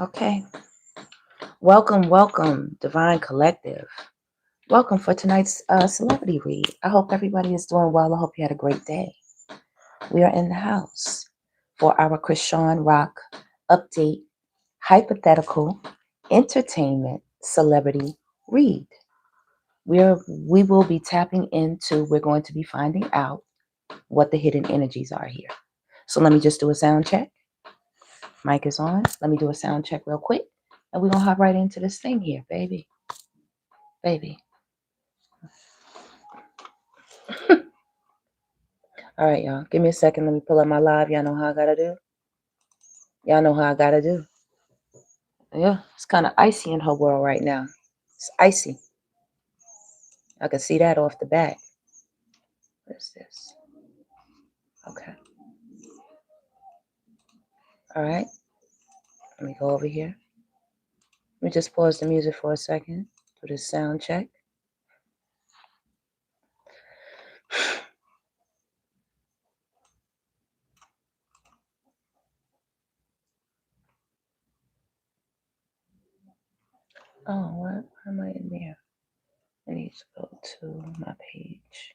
Okay. Welcome, Divine Collective. Welcome for tonight's celebrity read. I hope everybody is doing well. I hope you had a great day. We are in the house for our Chrisean Rock update, hypothetical, entertainment, celebrity read. We will be tapping into, we're going to be finding out what the hidden energies are here. So let me just do a sound check. Mic is on. Let me do a sound check real quick. And we're going to hop right into this thing here, baby. Baby. All right, y'all. Give me a second. Let me pull up my live. Y'all know how I gotta do. Y'all know how I gotta do. Yeah, it's kind of icy in her world right now. It's icy. I can see that off the back. What is this? Okay. All right. Let me go over here. Let me just pause the music for a second. Do this sound check. Oh, what? Why am I in there? I need to go to my page.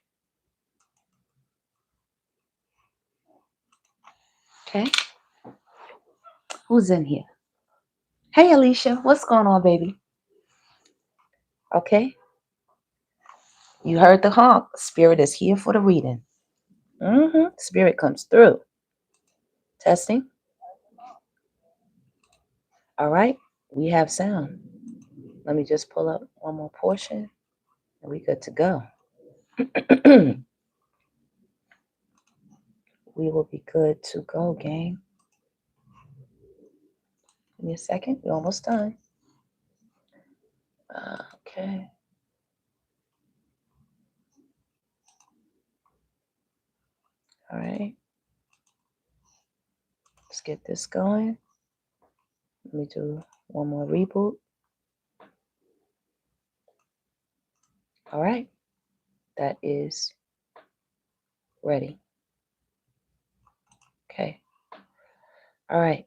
Okay. Who's in here? Hey, Alicia. What's going on, baby? Okay. You heard the honk. Spirit is here for the reading. Spirit comes through. Testing. All right. We have sound. Let me just pull up one more portion and we good to go. We will be good to go, gang. Give me a second. We're almost done. Okay. All right. Let's get this going. Let me do one more reboot. All right. That is ready. Okay. All right.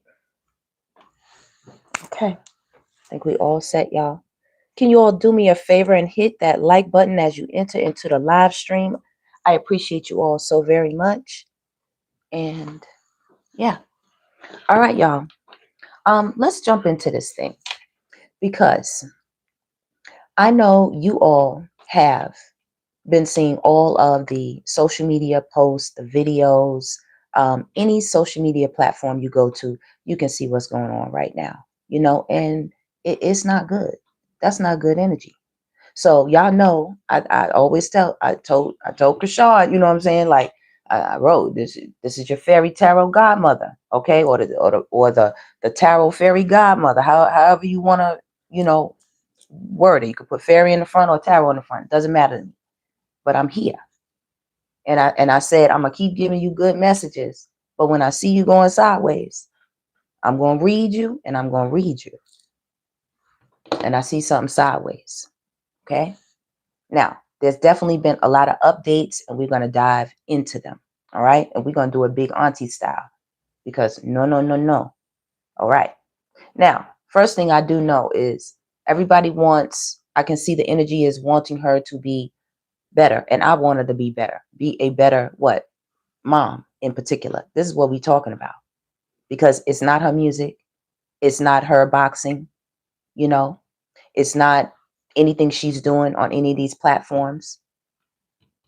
Okay. I think we all set, y'all. Can you all do me a favor and hit that like button as you enter into the live stream? I appreciate you all so very much. And yeah. All right, y'all. Let's jump into this thing because I know you all have been seeing all of the social media posts, the videos, any social media platform you go to, you can see what's going on right now, and it's not good. That's not good energy. So y'all know, I always I told Krishad, you know what I'm saying? Like I wrote this is your fairy tarot godmother, okay? Or the tarot fairy godmother, however you want to, word it. You could put fairy in the front or tarot in the front. It doesn't matter to me. But I'm here. And I said I'm gonna keep giving you good messages. But when I see you going sideways, I'm gonna read you and I'm gonna read you. And I see something sideways. Okay? Now, there's definitely been a lot of updates, and we're going to dive into them. All right. And we're going to do a big auntie style because no, no, no, no. All right. Now, first thing I do know is everybody wants, I can see the energy is wanting her to be better. And I want her to be better, be a better what? Mom in particular. This is what we're talking about because it's not her music. It's not her boxing. It's not anything she's doing on any of these platforms.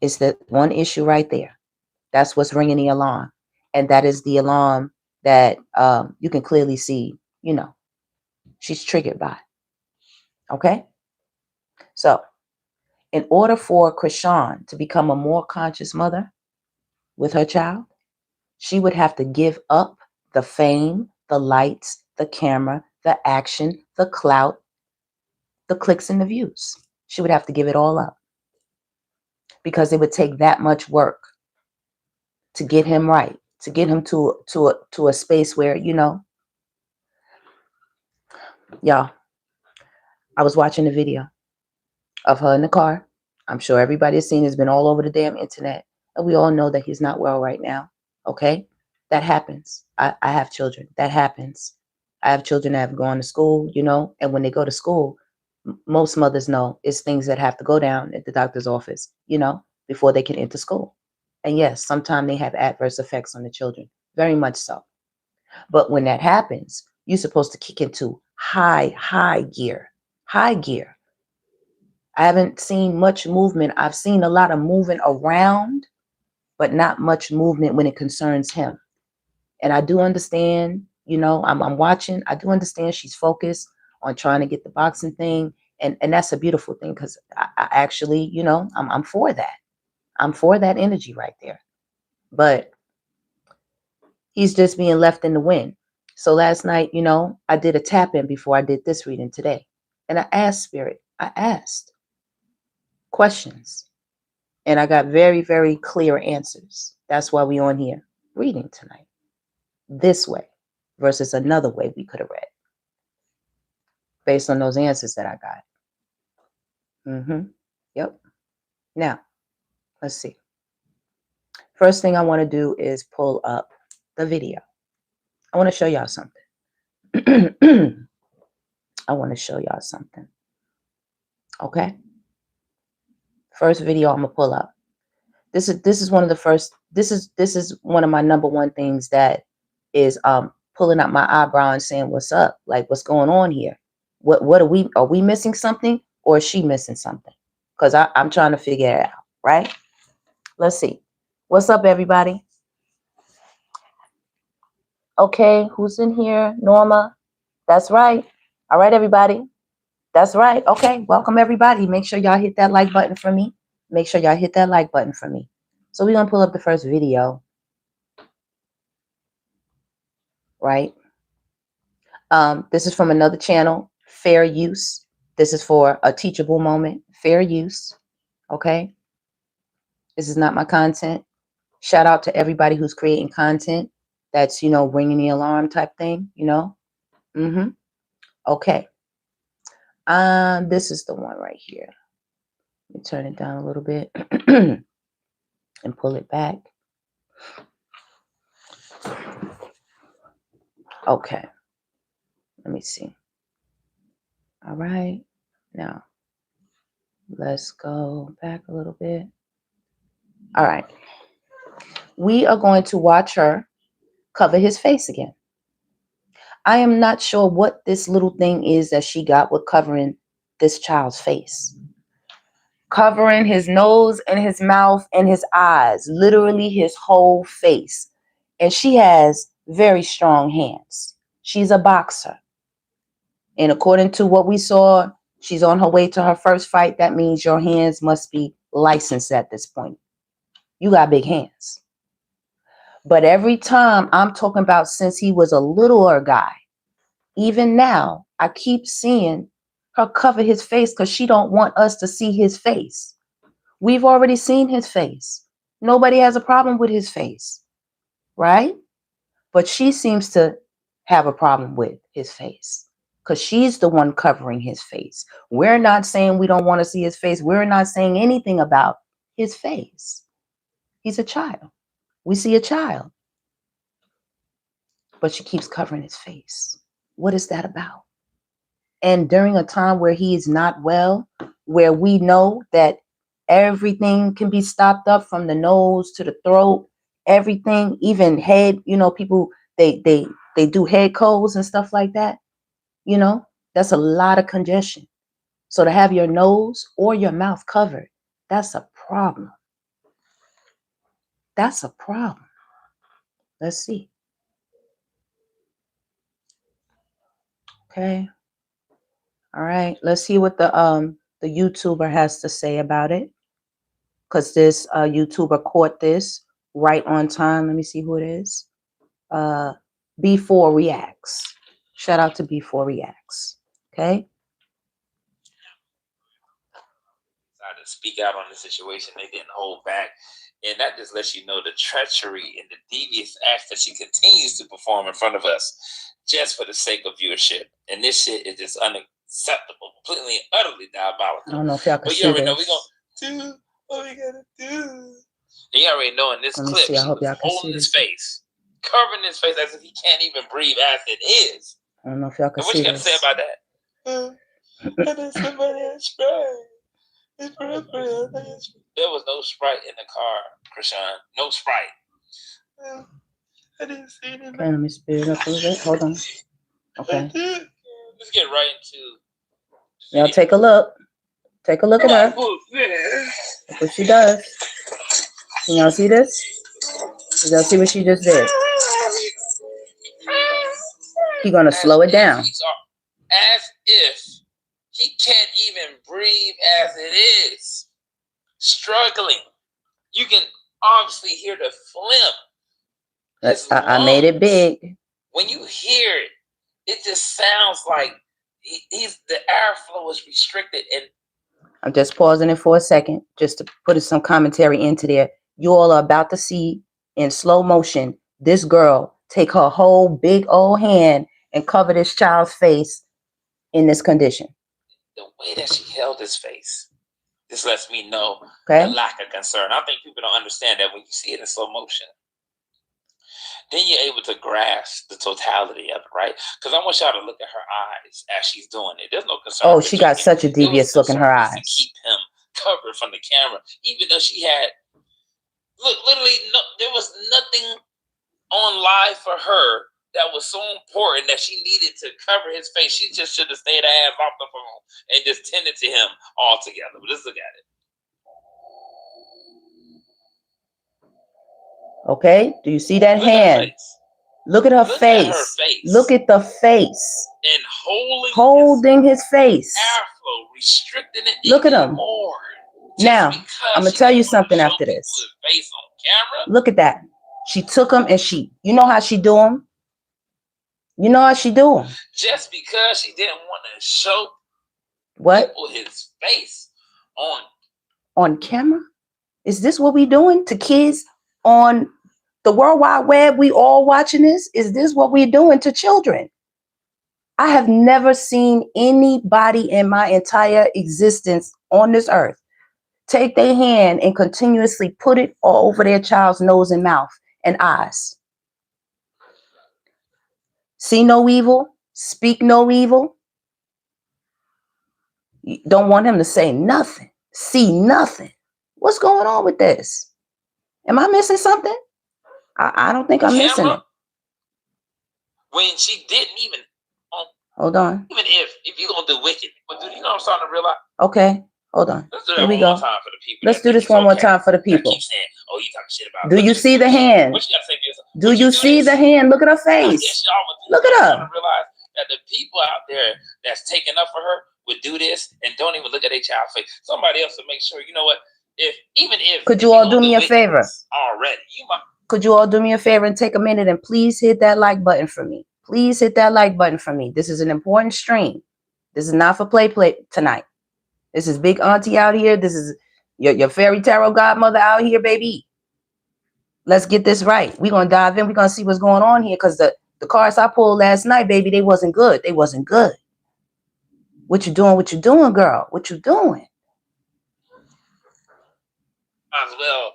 It's the one issue right there. That's what's ringing the alarm. And that is the alarm that you can clearly see, she's triggered by. Okay? So, in order for Chrisean to become a more conscious mother with her child, she would have to give up the fame, the lights, the camera, the action, the clout, the clicks and the views. She would have to give it all up because it would take that much work to get him right, to get him to a space where, y'all, I was watching a video of her in the car. I'm sure everybody has seen it. It's been all over the damn internet. And we all know that he's not well right now. Okay? That happens. I have children. That happens. I have children that have gone to school, you know, and when they go to school, most mothers know it's things that have to go down at the doctor's office, you know, before they can enter school. And yes, sometimes they have adverse effects on the children, very much so. But when that happens, you're supposed to kick into high gear, high gear. I haven't seen much movement. I've seen a lot of moving around, but not much movement when it concerns him. And I do understand, you know, I'm watching. I do understand she's focused on trying to get the boxing thing. And that's a beautiful thing because I actually, you know, I'm for that. I'm for that energy right there. But he's just being left in the wind. So last night, you know, I did a tap in before I did this reading today. And I asked Spirit, I asked questions. And I got very, very clear answers. That's why we on here reading tonight. This way versus another way we could have read based on those answers that I got. Yep. Now, let's see. First thing I want to do is pull up the video. I want to show y'all something. I want to show y'all something. Okay. First video I'm gonna pull up. This is one of the first. This is one of my number one things that is pulling up my eyebrow and saying, "What's up? Like, what's going on here? What are we missing something, or is she missing something?" Because I'm trying to figure it out. Right. Let's see. What's up, everybody? Okay, who's in here? Norma. That's right. All right, everybody. That's right. Okay, welcome everybody. Make sure y'all hit that like button for me. Make sure y'all hit that like button for me. So we're gonna pull up the first video. Right. This is from another channel, Fair Use. This is for a teachable moment. Fair use. Okay. This is not my content. Shout out to everybody who's creating content that's, you know, ringing the alarm type thing, you know. Okay. This is the one right here. Let me turn it down a little bit and pull it back. Okay. Let me see. All right. Now, let's go back a little bit. All right. We are going to watch her cover his face again. I am not sure what this little thing is that she got with covering this child's face. Covering his nose and his mouth and his eyes, literally his whole face. And she has very strong hands. She's a boxer. And according to what we saw, she's on her way to her first fight. That means your hands must be licensed at this point. You got big hands. But every time I'm talking about since he was a littler guy, even now, I keep seeing her cover his face because she don't want us to see his face. We've already seen his face. Nobody has a problem with his face, right? But she seems to have a problem with his face because she's the one covering his face. We're not saying we don't want to see his face. We're not saying anything about his face. He's a child. We see a child. But she keeps covering his face. What is that about? And during a time where he is not well, where we know that everything can be stopped up from the nose to the throat, everything, even head, you know, people, they do head colds and stuff like that. You know, that's a lot of congestion. So to have your nose or your mouth covered, that's a problem. That's a problem. Let's see. Okay. All right. Let's see what the YouTuber has to say about it. Because this YouTuber caught this right on time. Let me see who it is. B4 Reacts. Shout out to B4 Reacts. Okay. To speak out on the situation, they didn't hold back, and that just lets you know the treachery and the devious acts that she continues to perform in front of us, just for the sake of viewership. And this shit is just unacceptable, completely and utterly diabolical. I don't know if y'all can see you already this. know we're gonna do what we gotta do. And you already know in this clip, see. I hope she was y'all can holding see his this. face, covering his face as if he can't even breathe as it is. I don't know if y'all can And what see you got to say this. about that? I think somebody had Sprite. There was no Sprite in the car, Chrisean. No Sprite. I didn't see it. Okay, let me speed it up a little bit. Hold on. Okay. Let's get right into. Y'all take a look. Take a look at her. Look what she does. Can y'all see this? Can y'all see what she just did? He's gonna slow it down. As if he can't even breathe as it is. Struggling. You can obviously hear the phlegm. I made it big. When you hear it, it just sounds like the airflow is restricted. And I'm just pausing it for a second, just to put some commentary into there. You all are about to see in slow motion this girl take her whole big old hand and cover this child's face in this condition. The way that she held his face, this lets me know the lack of concern. I think people don't understand that when you see it in slow motion. Then you're able to grasp the totality of it, right? Because I want y'all to look at her eyes as she's doing it. There's no concern. Oh, she got such a devious look in her eyes. To keep him covered from the camera, even though she had, literally, there was nothing on live for her that was so important that she needed to cover his face. She just should have stayed her ass off the phone and just tended to him altogether. But let's look at it. Okay, do you see that hand? Look at her face. Look at the face. And holding his face. Airflow, restricting it. Look at him. Now, I'm going to tell you something after this. Look at that. She took him and you know how she do him? You know how she do him? Just because she didn't want to show people his face on camera? Is this what we doing to kids on the World Wide Web? We all watching this? Is this what we're doing to children? I have never seen anybody in my entire existence on this earth take their hand and continuously put it all over their child's nose and mouth and eyes. See no evil, speak no evil. You don't want him to say nothing, see nothing. What's going on with this? Am I missing something? I don't think I'm missing it. When she didn't even. Hold on. Even if you're going to do wicked, but you know what I'm starting to realize? Okay, hold on. Let's do that one more time for the people. Let's do this one more time for the people. Keep saying, oh, you talking shit about. Do you see the hand? What you got to say, do you see the hand? Look at her face. Look at her. Realize that the people out there that's taking up for her would do this and don't even look at their child's face. Somebody else will make sure, you know what? Could you all do me a favor? Already. Could you all do me a favor and take a minute and please hit that like button for me? Please hit that like button for me. This is an important stream. This is not for play tonight. This is Big Auntie out here. This is your fairy tarot godmother out here, baby. Let's get this right. We're going to dive in. We're going to see what's going on here because the cards I pulled last night, baby, they wasn't good. They wasn't good. What you doing? What you doing, girl? What you doing? As well,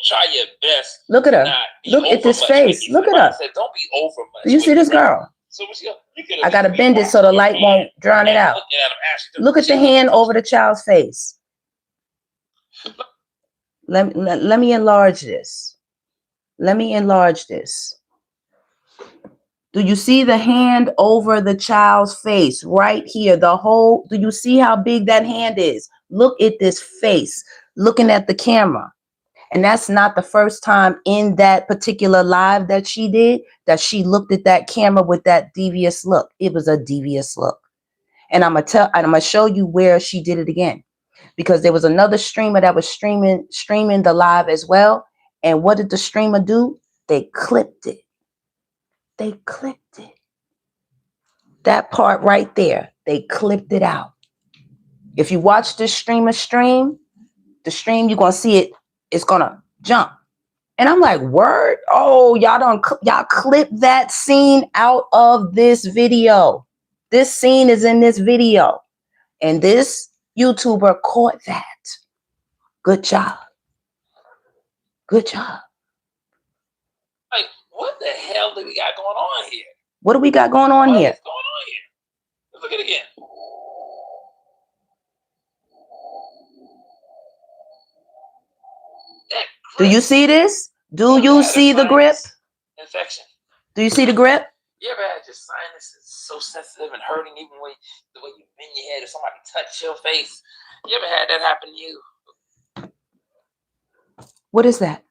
try your best. Look at her. Look at this face. Look at her. Don't be over much. Do you see this girl? So I got to bend it so the light won't drown it out. Look at the hand over the child's face. Let me enlarge this. Let me enlarge this. Do you see the hand over the child's face right here? Do you see how big that hand is? Look at this face looking at the camera. And that's not the first time in that particular live that she did that she looked at that camera with that devious look. It was a devious look. And I'm gonna show you where she did it again. Because there was another streamer that was streaming the live as well. And what did the streamer do? They clipped it. They clipped it. That part right there, they clipped it out. If you watch this streamer stream, you're gonna see it. It's gonna jump. And I'm like, word? Oh, y'all clip that scene out of this video. This scene is in this video. And this YouTuber caught that. Good job. Good job. Like, what the hell do we got going on here? What do we got going on What here? is going on here? Let's look at it again. Do you see this? Do you see the grip? Infection. Do you see the grip? You ever had your sinuses so sensitive and hurting even the way you bend your head if somebody touched your face? You ever had that happen to you? What is that?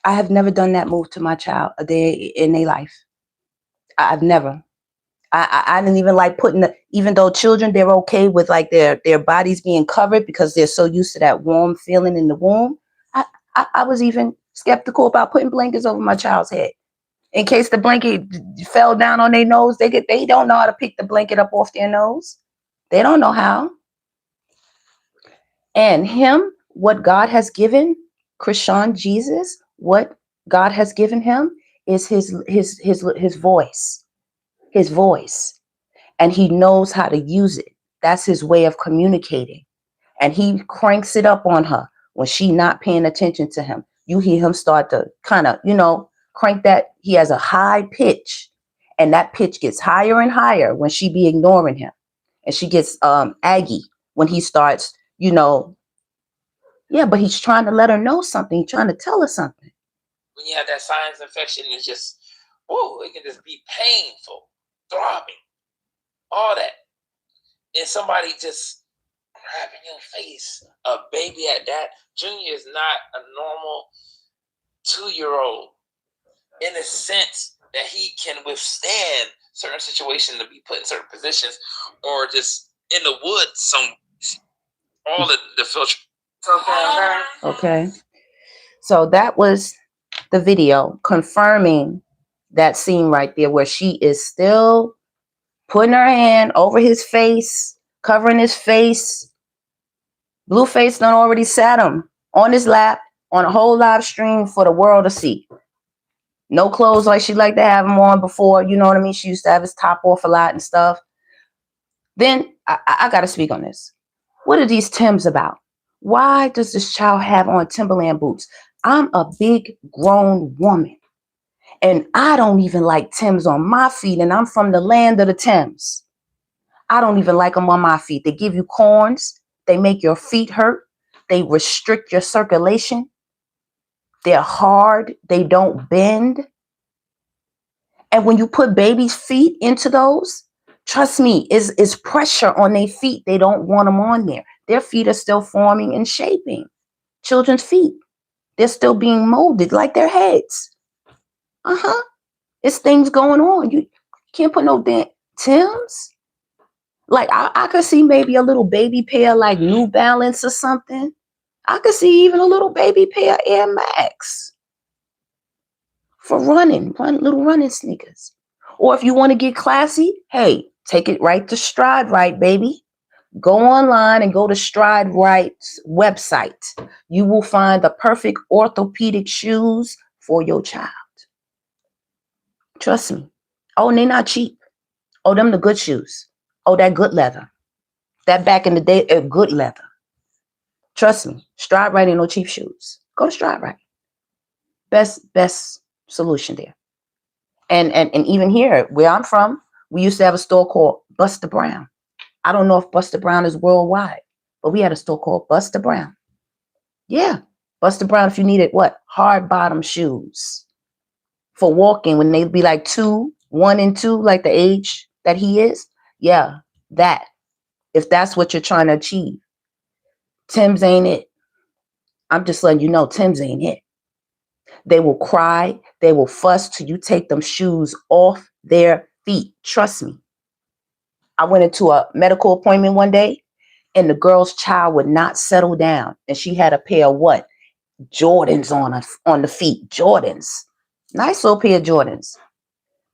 I have never done that move to my child a day in their life. I've never. I didn't even like putting even though children, they're okay with like their bodies being covered because they're so used to that warm feeling in the womb. I was even skeptical about putting blankets over my child's head in case the blanket fell down on their nose. They don't know how to pick the blanket up off their nose. They don't know how. And him, what God has given Chrisean, Jesus, what God has given him is his voice, and he knows how to use it. That's his way of communicating. And he cranks it up on her when she not paying attention to him. You hear him start to kind of, crank that. He has a high pitch, and that pitch gets higher and higher when she be ignoring him. And she gets aggy when he starts, yeah, but he's trying to let her know something. He's trying to tell her something. When you have that sinus infection, it's just, it can just be painful, throbbing, all that. And somebody just grabbing your face, a baby at that. Junior is not a normal 2-year-old in the sense that he can withstand certain situations to be put in certain positions, or just in the woods, all the filter. Okay. So that was the video confirming that scene right there where she is still putting her hand over his face, covering his face. Blueface done already sat him on his lap on a whole live stream for the world to see. No clothes like she liked to have him on before. You know what I mean? She used to have his top off a lot and stuff. Then I got to speak on this. What are these Timbs about? Why does this child have on Timberland boots? I'm a big grown woman, and I don't even like Timbs on my feet, and I'm from the land of the Timbs. I don't even like them on my feet. They give you corns. They make your feet hurt. They restrict your circulation. They're hard. They don't bend. And when you put babies' feet into those, trust me, is pressure on their feet. They don't want them on there. Their feet are still forming and shaping. Children's feet, they're still being molded like their heads. It's things going on. You can't put no damn Timbs. Like I could see maybe a little baby pair like New Balance or something. I could see even a little baby pair Air Max for little running sneakers. Or if you want to get classy, hey, take it right to Stride Right, baby. Go online and go to Stride Right's website. You will find the perfect orthopedic shoes for your child. Trust me. Oh, and they're not cheap. Oh, them the good shoes. Oh, that good leather. That back in the day, good leather. Trust me. Stride Right ain't no cheap shoes. Go to Stride Right. Best solution there. And even here, where I'm from, we used to have a store called Buster Brown. I don't know if Buster Brown is worldwide, but we had a store called Buster Brown. Yeah, Buster Brown, if you needed hard bottom shoes for walking when they'd be like 1 and 2, like the age that he is. Yeah, that. If that's what you're trying to achieve. Tim's ain't it. I'm just letting you know, Tim's ain't it. They will cry. They will fuss till you take them shoes off their feet. Trust me. I went into a medical appointment one day, and the girl's child would not settle down. And she had a pair of Jordans on the feet. Jordans. Nice little pair of Jordans.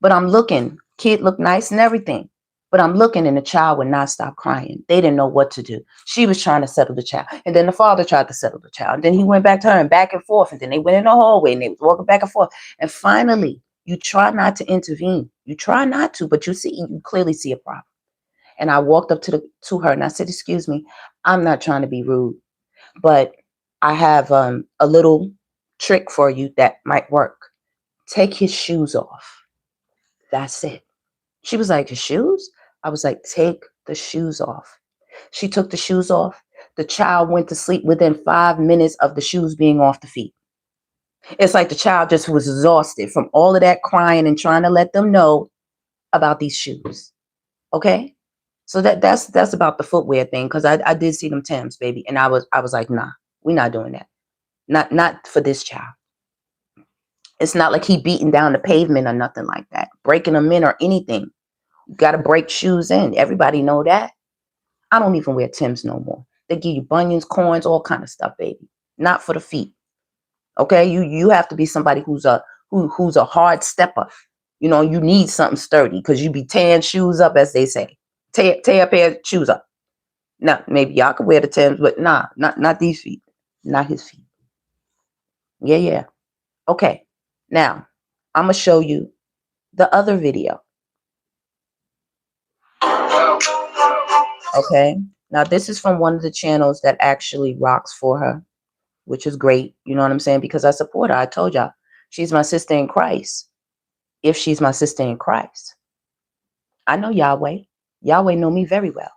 But I'm looking. Kid looked nice and everything. But I'm looking, and the child would not stop crying. They didn't know what to do. She was trying to settle the child. And then the father tried to settle the child. And then he went back to her and back and forth. And then they went in the hallway, and they was walking back and forth. And finally, you try not to intervene. You try not to, but you clearly see a problem. And I walked up to her and I said, "Excuse me, I'm not trying to be rude, but I have a little trick for you that might work. Take his shoes off." That's it. She was like, the shoes? I was like, take the shoes off. She took the shoes off. The child went to sleep within 5 minutes of the shoes being off the feet. It's like the child just was exhausted from all of that crying and trying to let them know about these shoes. Okay? So that's about the footwear thing, because I did see them Timbs, baby. And I was like, nah, we're not doing that. Not for this child. It's not like he beating down the pavement or nothing like that, breaking them in or anything. You got to break shoes in. Everybody know that. I don't even wear Timbs no more. They give you bunions, corns, all kind of stuff, baby. Not for the feet. Okay, you have to be somebody who's a hard stepper. You know, you need something sturdy, because you be tearing shoes up, as they say. Tear a pair of shoes up. Now, maybe y'all could wear the Timbs, but nah, not these feet. Not his feet. Yeah. Okay. Now, I'm gonna show you the other video. Okay. Now, this is from one of the channels that actually rocks for her, which is great. You know what I'm saying? Because I support her. I told y'all, she's my sister in Christ. If she's my sister in Christ, I know Yahweh. Yahweh know me very well.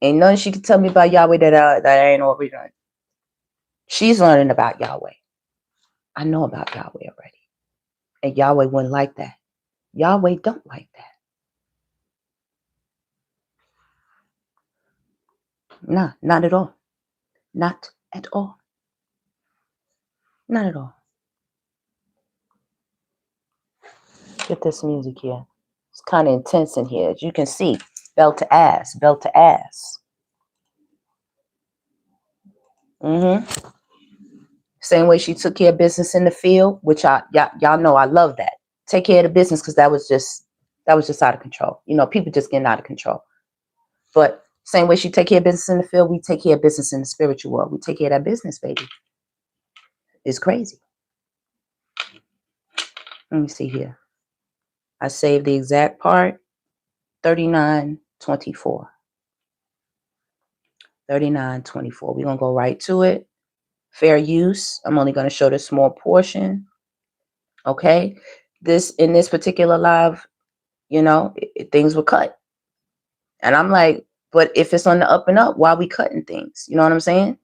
Ain't nothing she can tell me about Yahweh that I ain't already learned. She's learning about Yahweh. I know about Yahweh already. And Yahweh wouldn't like that. Yahweh don't like that. Nah, not at all. Not at all. Not at all. Get this music here. It's kind of intense in here. As you can see, belt to ass, belt to ass. Same way she took care of business in the field, which y'all know I love that. Take care of the business, because that was just out of control. You know, people just getting out of control. But same way she take care of business in the field, we take care of business in the spiritual world. We take care of that business, baby. It's crazy. Let me see here. I saved the exact part. 39:24. 39:24. We're gonna go right to it. Fair use. I'm only gonna show the small portion. Okay. In this particular live, you know, things were cut. And I'm like, but if it's on the up and up, why are we cutting things? You know what I'm saying?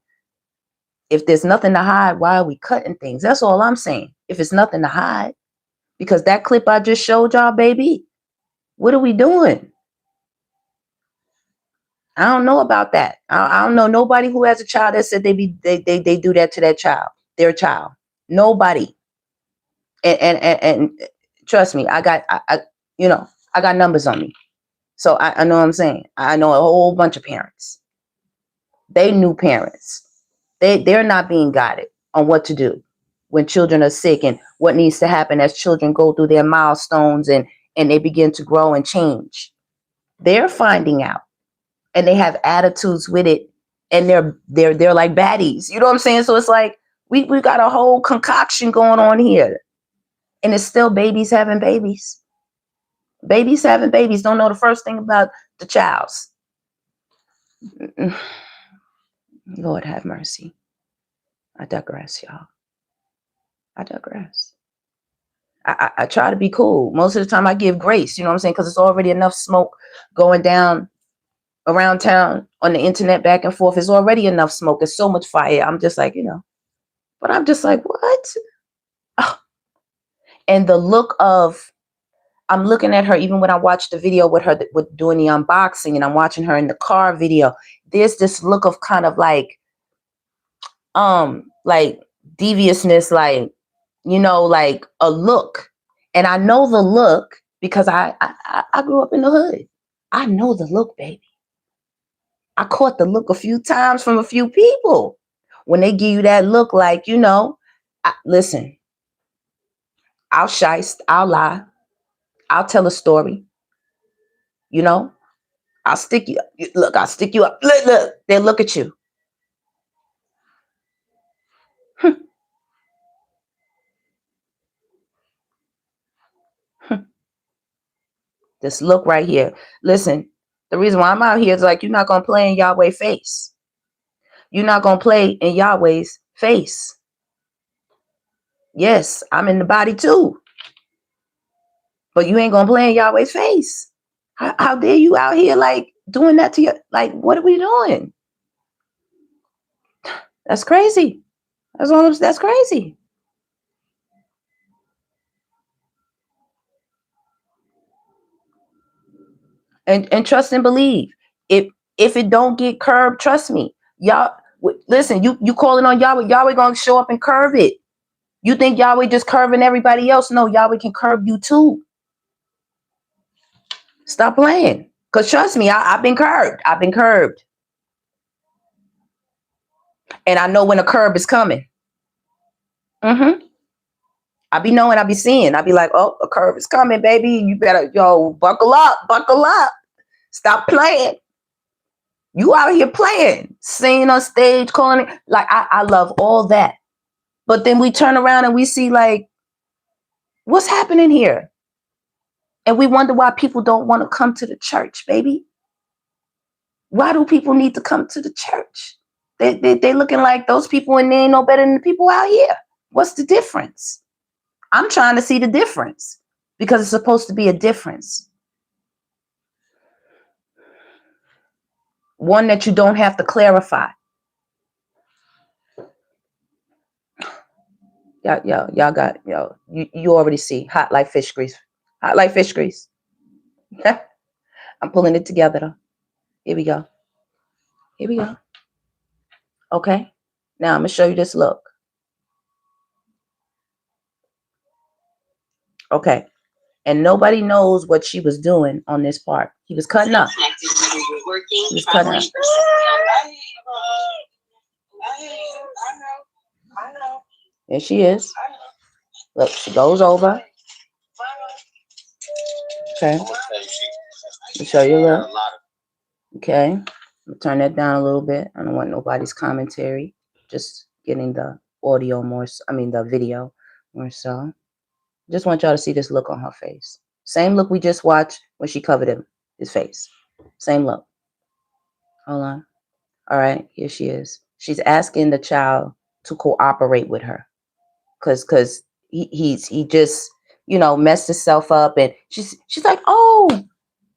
If there's nothing to hide, why are we cutting things? That's all I'm saying. If it's nothing to hide, because that clip I just showed y'all, baby, what are we doing? I don't know about that. I don't know nobody who has a child that said they do that to that child, their child. Nobody. And trust me, I got numbers on me. So I know what I'm saying. I know a whole bunch of parents. They new parents. They're not being guided on what to do when children are sick and what needs to happen as children go through their milestones and they begin to grow and change. They're finding out, and they have attitudes with it, and they're like baddies. You know what I'm saying? So it's like we got a whole concoction going on here, and it's still babies having babies. Babies having babies don't know the first thing about the child's. Lord have mercy. I digress, y'all. I digress. I try to be cool. Most of the time I give grace, you know what I'm saying? Because it's already enough smoke going down around town on the internet back and forth. It's already enough smoke. It's so much fire. I'm just like, but I'm just like, what? Oh. And the look of, I'm looking at her even when I watched the video with her with doing the unboxing, and I'm watching her in the car video. There's this look of kind of like deviousness, like a look. And I know the look because I grew up in the hood. I know the look, baby. I caught the look a few times from a few people when they give you that look, like, listen, I'll shiest, I'll lie, I'll tell a story, I'll stick you. Look, I'll stick you up. Look, they look at you. This look right here. Listen, the reason why I'm out here is like, you're not going to play in Yahweh's face. You're not going to play in Yahweh's face. Yes, I'm in the body too. But you ain't gonna play in Yahweh's face. How dare you out here like doing that to your, like, what are we doing? That's crazy. That's crazy. And trust and believe. If it don't get curbed, trust me. Y'all listen, you calling on Yahweh, Yahweh gonna show up and curve it. You think Yahweh just curving everybody else? No, Yahweh can curve you too. Stop playing. Because trust me, I've been curbed. I've been curbed. And I know when a curb is coming. I be knowing, I be seeing. I be like, oh, a curve is coming, baby. You better, buckle up. Stop playing. You out here playing, singing on stage, calling it. Like, I love all that. But then we turn around and we see, like, what's happening here? And we wonder why people don't want to come to the church, baby. Why do people need to come to the church? They looking like those people and they ain't no better than the people out here. What's the difference? I'm trying to see the difference because it's supposed to be a difference. One that you don't have to clarify. Y'all got, you already see hot like fish grease. Hot like fish grease. I'm pulling it together though. Here we go. Okay. Now I'm going to show you this look. Okay. And nobody knows what she was doing on this part. He was cutting up. He was cutting up. There she is. Look, she goes over. Okay. Let me show you a little. Okay. Turn that down a little bit. I don't want nobody's commentary. Just getting the audio more, the video more so. Just want y'all to see this look on her face. Same look we just watched when she covered his face. Same look. Hold on. All right, here she is. She's asking the child to cooperate with her. Cause he just, messed himself up, and she's like, oh,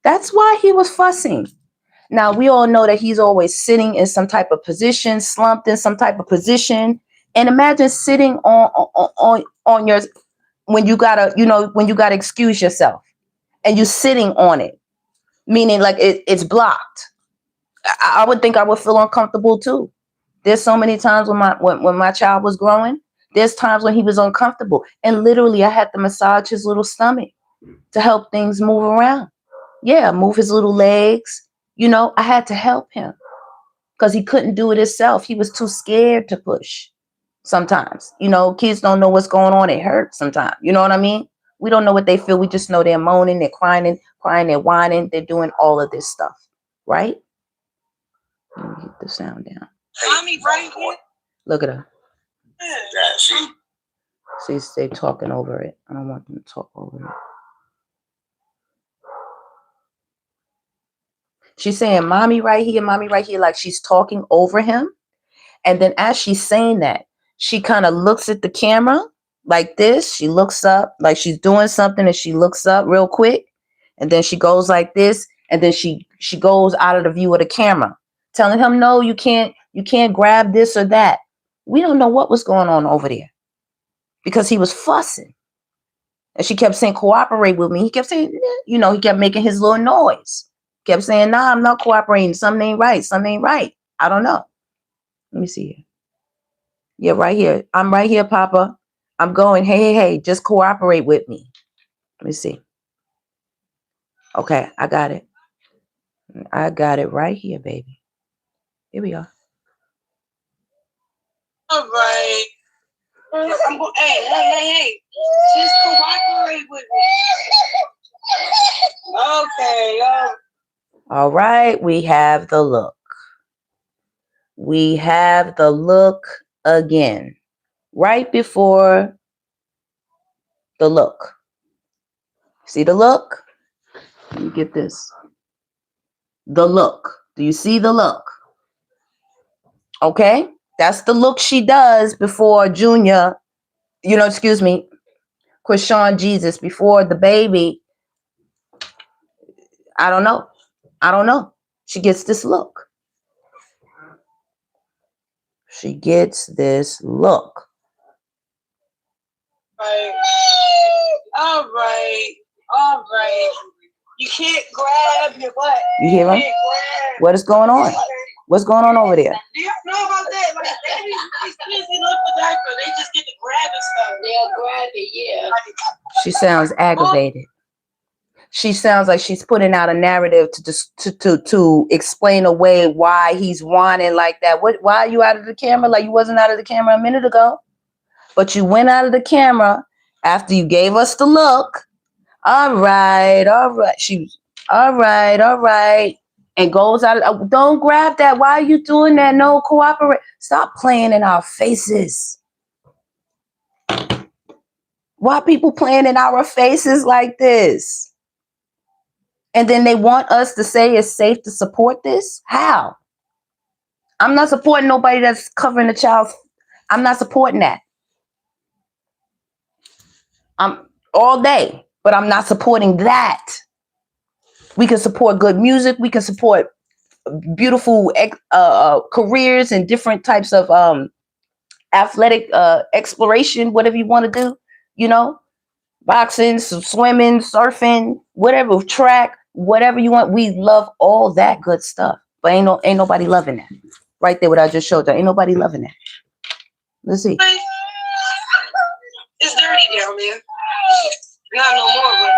that's why he was fussing. Now we all know that he's always sitting in some type of position, slumped in some type of position. And imagine sitting on your, when you gotta excuse yourself and you're sitting on it, meaning like it's blocked. I would think I would feel uncomfortable too. There's so many times when my child was growing, there's times when he was uncomfortable, and literally I had to massage his little stomach to help things move around. Yeah, move his little legs. I had to help him because he couldn't do it himself. He was too scared to push. Sometimes, kids don't know what's going on. It hurts sometimes. You know what I mean? We don't know what they feel. We just know they're moaning, they're crying, they're whining, they're doing all of this stuff, right? Let me get the sound down. Mommy, right here. Look at her. Yeah, See, they're talking over it. I don't want them to talk over it. She's saying, mommy right here, like she's talking over him. And then as she's saying that, she kind of looks at the camera like this. She looks up like she's doing something, and she looks up real quick. And then she goes like this. And then she goes out of the view of the camera, telling him, no, you can't grab this or that. We don't know what was going on over there because he was fussing. And she kept saying, cooperate with me. He kept saying, he kept making his little noise. Kept saying, nah, I'm not cooperating. Something ain't right. I don't know. Let me see here. Yeah, right here. I'm right here, Papa. I'm going, hey, just cooperate with me. Let me see. Okay, I got it. I got it right here, baby. Here we are. All right. Hey. Just cooperate with me. Okay. All right, we have the look. We have the look again. Right before the look. See the look? Let me get this. The look. Do you see the look? Okay? That's the look she does before Junior, Chrisean Jesus, before the baby I don't know. I don't know. She gets this look. She gets this look. Right. All right. All right. You can't grab your butt. You hear him? What is going on? What's going on over there? Do you know about that? Like, these kids, they love the diaper. They just get to grab and stuff. They'll grab it, yeah. She sounds aggravated. She sounds like she's putting out a narrative to explain away why he's whining like that. Why are you out of the camera? Like you wasn't out of the camera a minute ago, but you went out of the camera after you gave us the look. All right. She was all right, and goes out. Don't grab that. Why are you doing that? No, cooperate. Stop playing in our faces. Why are people playing in our faces like this? And then they want us to say it's safe to support this? How? I'm not supporting nobody that's covering the child. I'm not supporting that. I'm all day, but I'm not supporting that. We can support good music. We can support beautiful careers and different types of athletic exploration, whatever you want to do, you know, boxing, swimming, surfing, whatever, track, whatever you want. We love all that good stuff, but ain't nobody loving that. Right there, what I just showed you, ain't nobody loving that. Let's see. It's dirty down there. Not no more.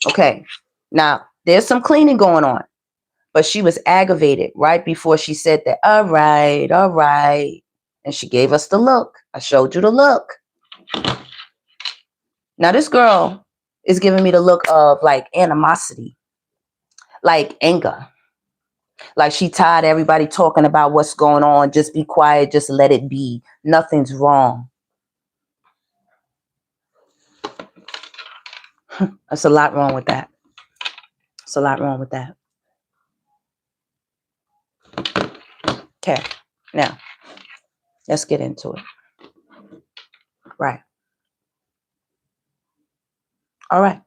But... Okay, now there's some cleaning going on, but she was aggravated right before she said that. All right, and she gave us the look. I showed you the look. Now this girl is giving me the look of like animosity, like anger. Like she tired of everybody talking about what's going on. Just be quiet. Just let it be. Nothing's wrong. That's a lot wrong with that. It's a lot wrong with that. Okay. Now, let's get into it. Right. All right.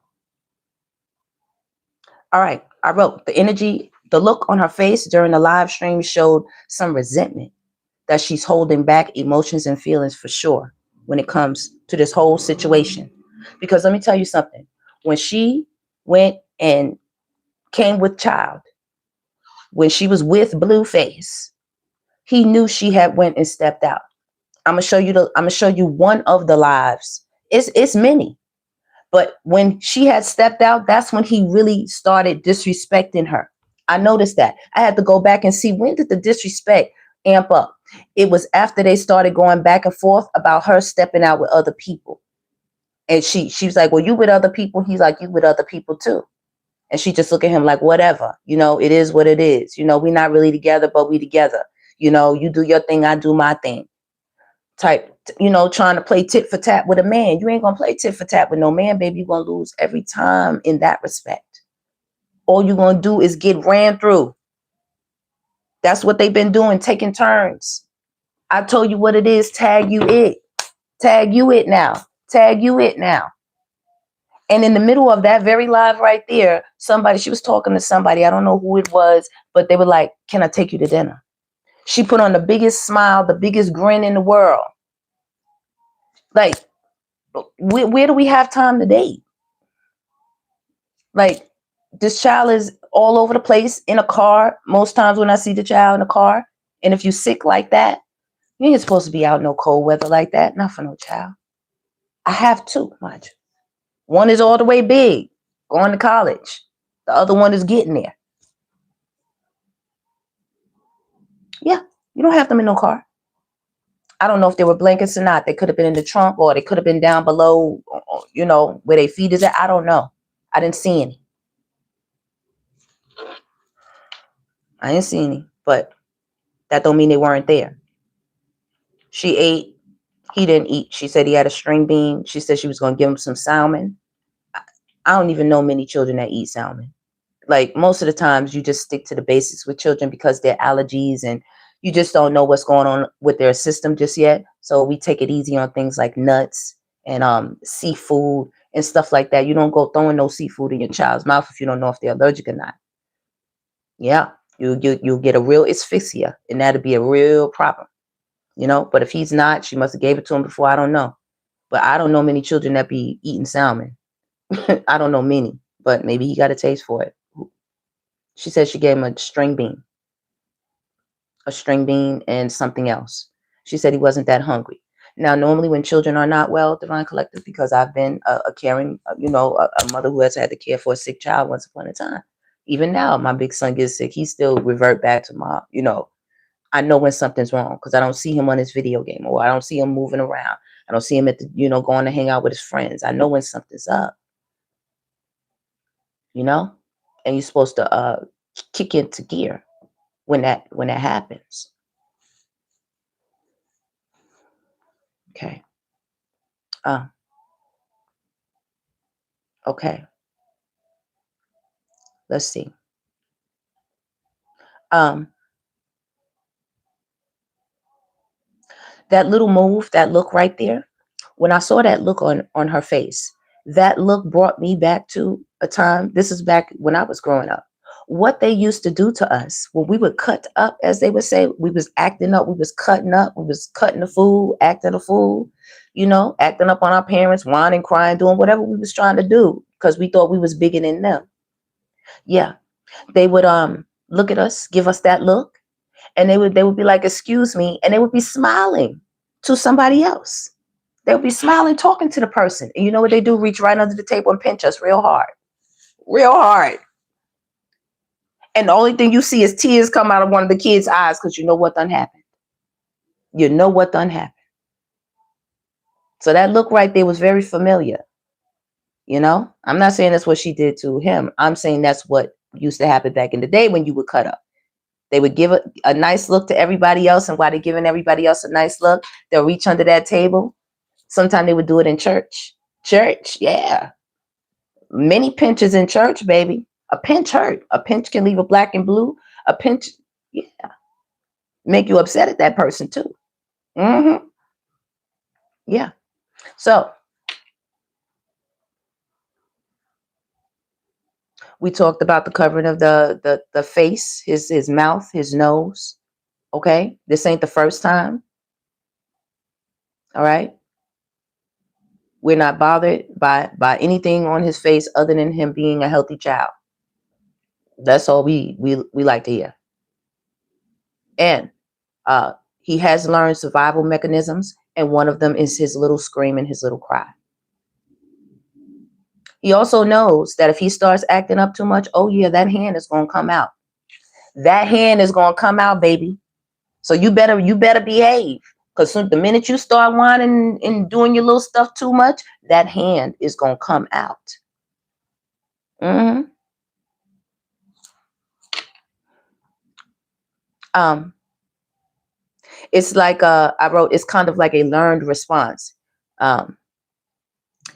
All right. I wrote the energy, the look on her face during the live stream showed some resentment that she's holding back emotions and feelings for sure when it comes to this whole situation. Because let me tell you something. When she went and came with child, when she was with Blueface, he knew she had went and stepped out. I'm gonna show you one of the lives. It's many. But when she had stepped out, that's when he really started disrespecting her. I noticed that. I had to go back and see, when did the disrespect amp up? It was after they started going back and forth about her stepping out with other people. And she was like, well, you with other people? He's like, you with other people too. And she just looked at him like, whatever, you know, it is what it is. You know, we're not really together, but we together. You know, you do your thing, I do my thing. Type, you know, trying to play tit for tat with a man. You ain't gonna play tit for tat with no man, baby. You're gonna lose every time in that respect. All you're gonna do is get ran through. That's what they've been doing, taking turns. I told you what it is. Tag you it. Tag you it now. Tag you it now. And in the middle of that very live right there, she was talking to somebody. I don't know who it was, but they were like, can I take you to dinner? She put on the biggest smile, the biggest grin in the world. Like, where do we have time to date? Like, this child is all over the place in a car. Most times when I see the child in a car, and if you're sick like that, you ain't supposed to be out in no cold weather like that. Not for no child. I have two, mind you. One is all the way big, going to college. The other one is getting there. Yeah, you don't have them in no car. I don't know if they were blankets or not. They could have been in the trunk, or they could have been down below, you know, where their feet is at. I don't know. I didn't see any. I didn't see any, but that don't mean they weren't there. She ate. He didn't eat. She said he had a string bean. She said she was going to give him some salmon. I don't even know many children that eat salmon. Like, most of the times you just stick to the basics with children because they're allergies and you just don't know what's going on with their system just yet. So we take it easy on things like nuts and seafood and stuff like that. You don't go throwing no seafood in your child's mouth if you don't know if they're allergic or not. Yeah, you'll get a real asphyxia, and that'll be a real problem. You know, but if he's not, she must have gave it to him before. I don't know. But I don't know many children that be eating salmon. I don't know many, but maybe he got a taste for it. She said she gave him a string bean and something else. She said he wasn't that hungry. Now, normally when children are not well, Divine Collective, because I've been a caring, a mother who has had to care for a sick child once upon a time. Even now, my big son gets sick. He still revert back to mom. I know when something's wrong because I don't see him on his video game, or I don't see him moving around. I don't see him at the, going to hang out with his friends. I know when something's up, and you're supposed to kick into gear when that happens. Okay. Okay. Let's see. That little move, that look right there, when I saw that look on her face, that look brought me back to a time, this is back when I was growing up, what they used to do to us when we would cut up, as they would say, we was acting up, we was cutting up, we was cutting the food, acting a fool, acting up on our parents, whining, crying, doing whatever we was trying to do because we thought we was bigger than them. Yeah, they would look at us, give us that look, and they would be like, excuse me, and they would be smiling to somebody else. They would be smiling, talking to the person. And you know what they do? Reach right under the table and pinch us real hard. Real hard. And the only thing you see is tears come out of one of the kids' eyes because you know what done happened. You know what done happened. So that look right there was very familiar. I'm not saying that's what she did to him. I'm saying that's what used to happen back in the day when you would cut up. They would give a nice look to everybody else, and while they're giving everybody else a nice look, they'll reach under that table. Sometimes they would do it in church. Church, yeah. Many pinches in church, baby. A pinch hurt. A pinch can leave a black and blue. A pinch, yeah. Make you upset at that person too. Mm-hmm. Yeah. So we talked about the covering of the face, his mouth, his nose. Okay. This ain't the first time. All right. We're not bothered by anything on his face other than him being a healthy child. That's all we like to hear. And he has learned survival mechanisms, and one of them is his little scream and his little cry. He also knows that if he starts acting up too much, oh yeah, that hand is going to come out. That hand is going to come out, baby. So you better behave. Because the minute you start whining and doing your little stuff too much, that hand is going to come out. Mm-hmm. It's like I wrote, it's kind of like a learned response.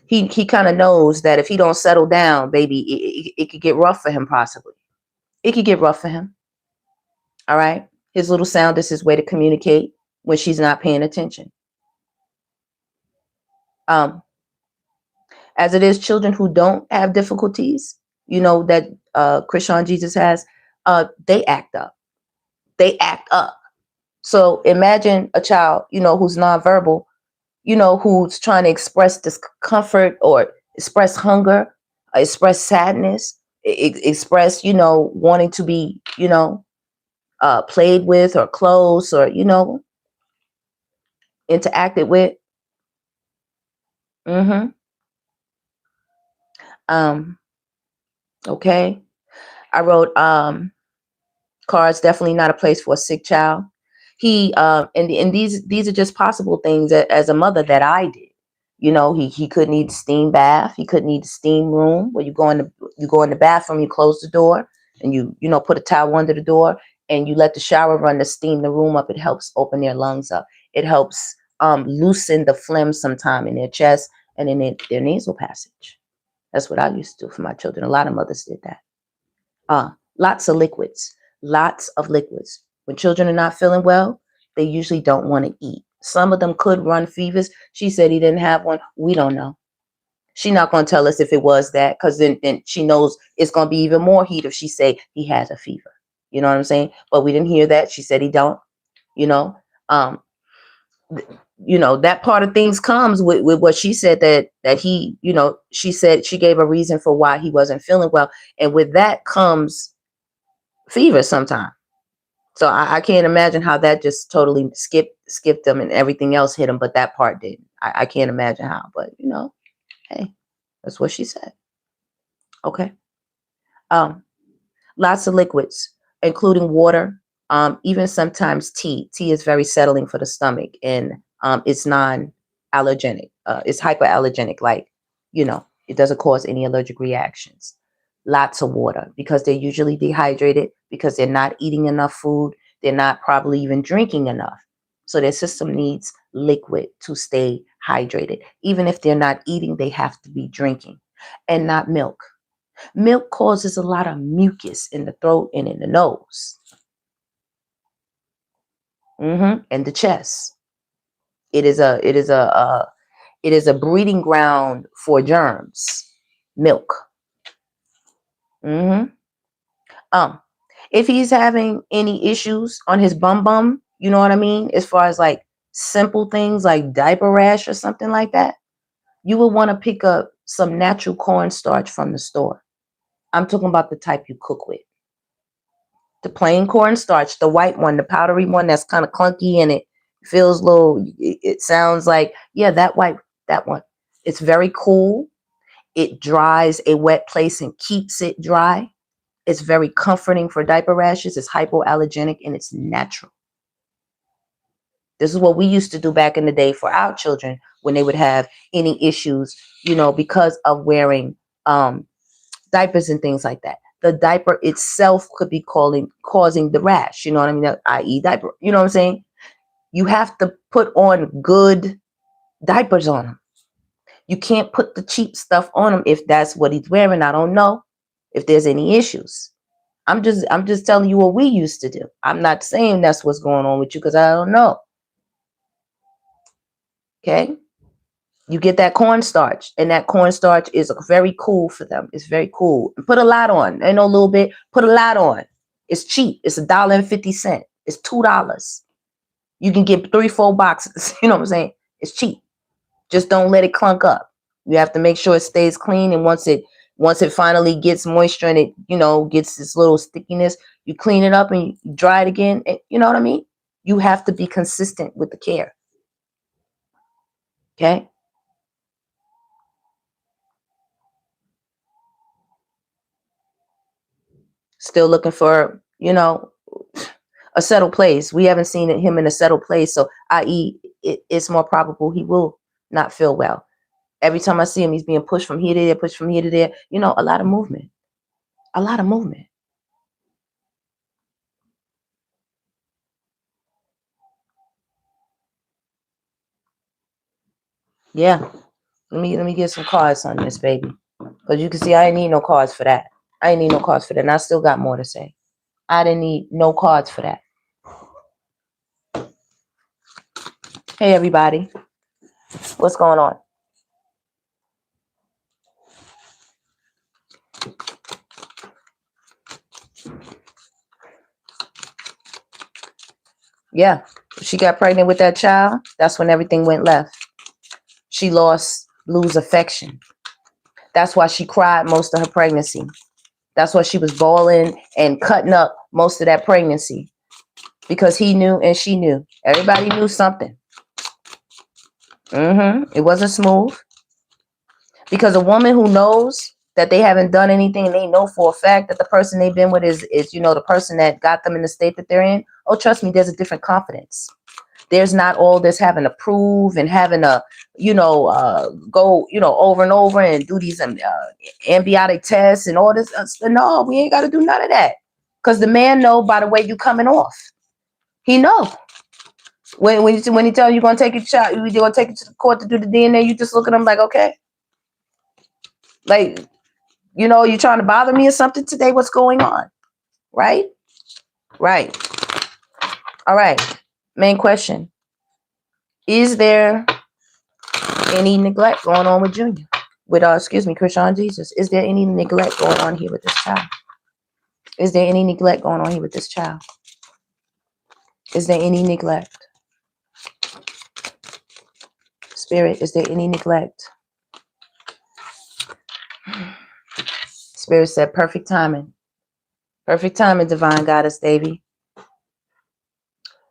He kind of knows that if he don't settle down, baby, it could get rough for him possibly. It could get rough for him. All right. His little sound is his way to communicate when she's not paying attention. As it is, children who don't have difficulties, that Chrisean Jesus has, they act up. They act up. So imagine a child, who's nonverbal, who's trying to express discomfort or express hunger, express sadness, express, wanting to be, played with or close or, interacted with. Mm-hmm. Okay. I wrote, car is definitely not a place for a sick child. He, and these are just possible things as a mother that I did. He could need a steam bath. He could need a steam room where you go in the bathroom, you close the door and you put a towel under the door and you let the shower run to steam the room up. It helps open their lungs up. It helps loosen the phlegm sometime in their chest and in their nasal passage. That's what I used to do for my children. A lot of mothers did that. Lots of liquids. Lots of liquids. When children are not feeling well, they usually don't want to eat. Some of them could run fevers. She said he didn't have one. We don't know. She not going to tell us if it was that, because then she knows it's going to be even more heat if she say he has a fever. You know what I'm saying? But we didn't hear that. She said he don't. You know, that part of things comes with what she said, that he, she said she gave a reason for why he wasn't feeling well, and with that comes fever sometime. So I can't imagine how that just totally skipped him and everything else hit him, but that part didn't. I can't imagine how, but hey, that's what she said. Okay. Lots of liquids, including water, even sometimes tea. Tea is very settling for the stomach, and it's non-allergenic. It's hypoallergenic, like, it doesn't cause any allergic reactions. Lots of water, because they're usually dehydrated, because they're not eating enough food. They're not probably even drinking enough. So their system needs liquid to stay hydrated. Even if they're not eating, they have to be drinking, and not milk. Milk causes a lot of mucus in the throat and in the nose, and the chest. It is a breeding ground for germs. Milk. If he's having any issues on his bum, you know what I mean, as far as like simple things like diaper rash or something like that, you will want to pick up some natural cornstarch from the store. I'm talking about the type you cook with. The plain cornstarch, the white one, the powdery one that's kind of clunky and it feels little, it sounds like, yeah, that one. It's very cool. It dries a wet place and keeps it dry. It's very comforting for diaper rashes. It's hypoallergenic and it's natural. This is what we used to do back in the day for our children when they would have any issues, because of wearing diapers and things like that. The diaper itself could be causing the rash, you know what I mean? I.e. diaper, you know what I'm saying? You have to put on good diapers on them. You can't put the cheap stuff on him if that's what he's wearing. I don't know if there's any issues. I'm just telling you what we used to do. I'm not saying that's what's going on with you, because I don't know. Okay? You get that cornstarch, and that cornstarch is very cool for them. It's very cool. Put a lot on. Ain't no little bit. Put a lot on. It's cheap. It's $1.50. It's $2. You can get 3-4 boxes. You know what I'm saying? It's cheap. Just don't let it clunk up. You have to make sure it stays clean, and once it finally gets moisture and it, gets this little stickiness, you clean it up and you dry it again. And, you know what I mean? You have to be consistent with the care. Okay? Still looking for, a settled place. We haven't seen him in a settled place. So, i.e., it's more probable he will not feel well. Every time I see him, he's being pushed from here to there, pushed from here to there. A lot of movement. A lot of movement. Yeah. Let me get some cards on this, baby. Because you can see I didn't need no cards for that. And I still got more to say. I didn't need no cards for that. Hey, everybody. What's going on? Yeah. She got pregnant with that child. That's when everything went left. She lose affection. That's why she cried most of her pregnancy. That's why she was bawling and cutting up most of that pregnancy. Because he knew and she knew. Everybody knew something. It wasn't smooth. Because a woman who knows that they haven't done anything and they know for a fact that the person they've been with is the person that got them in the state that they're in. Oh, trust me, there's a different confidence. There's not all this having to prove and having to, go, over and over and do these ambiotic tests and all this. No, we ain't got to do none of that. Because the man know by the way you coming off. He know. When he tell you you're going to take your child, you're going to take it to the court to do the DNA, you just look at him like, okay. Like, you're trying to bother me or something today? What's going on? Right? Right. All right. Main question. Is there any neglect going on with Junior? with excuse me, Chrisean Jesus, is there any neglect going on here with this child? Is there any neglect going on here with this child? Is there any neglect? Spirit, is there any neglect? Spirit said perfect timing. Perfect timing, divine goddess Devi.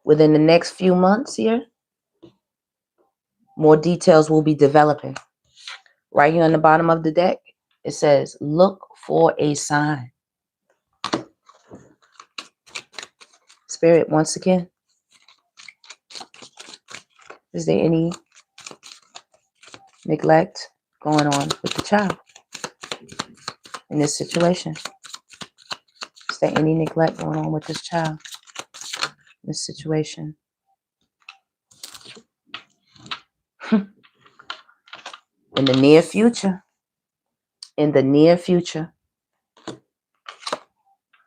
Within the next few months here, more details will be developing. Right here on the bottom of the deck, it says, look for a sign. Spirit, once again, is there any neglect going on with the child in this situation? Is there any neglect going on with this child in this situation? In the near future,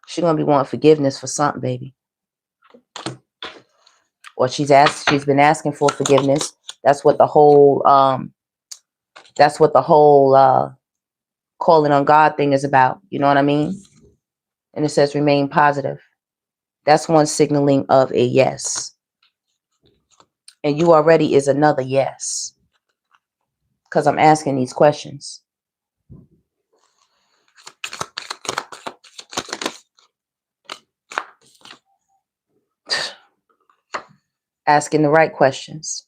she's gonna be wanting forgiveness for something, baby. Or she's been asking for forgiveness. That's what the whole calling on God thing is about. You know what I mean? And it says remain positive. That's one signaling of a yes. And you already is another yes. Because I'm asking these questions. Asking the right questions.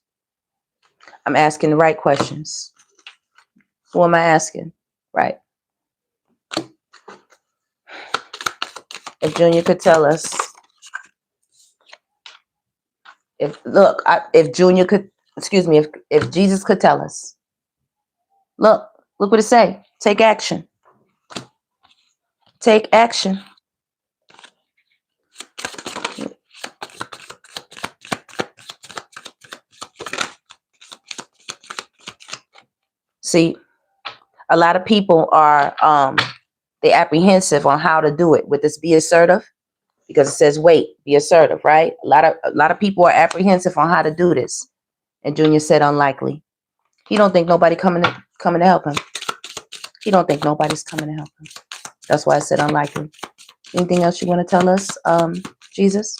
I'm asking the right questions. Who am I asking? Right. If Junior could tell us. If Jesus could tell us. Look what it say. Take action. Take action. See, a lot of people are they apprehensive on how to do it with this be assertive, because it says wait, be assertive, right? A lot of people are apprehensive on how to do this. And Junior said unlikely. He don't think nobody coming to help him. He don't think nobody's coming to help him. That's why I said unlikely. Anything else you want to tell us, Jesus?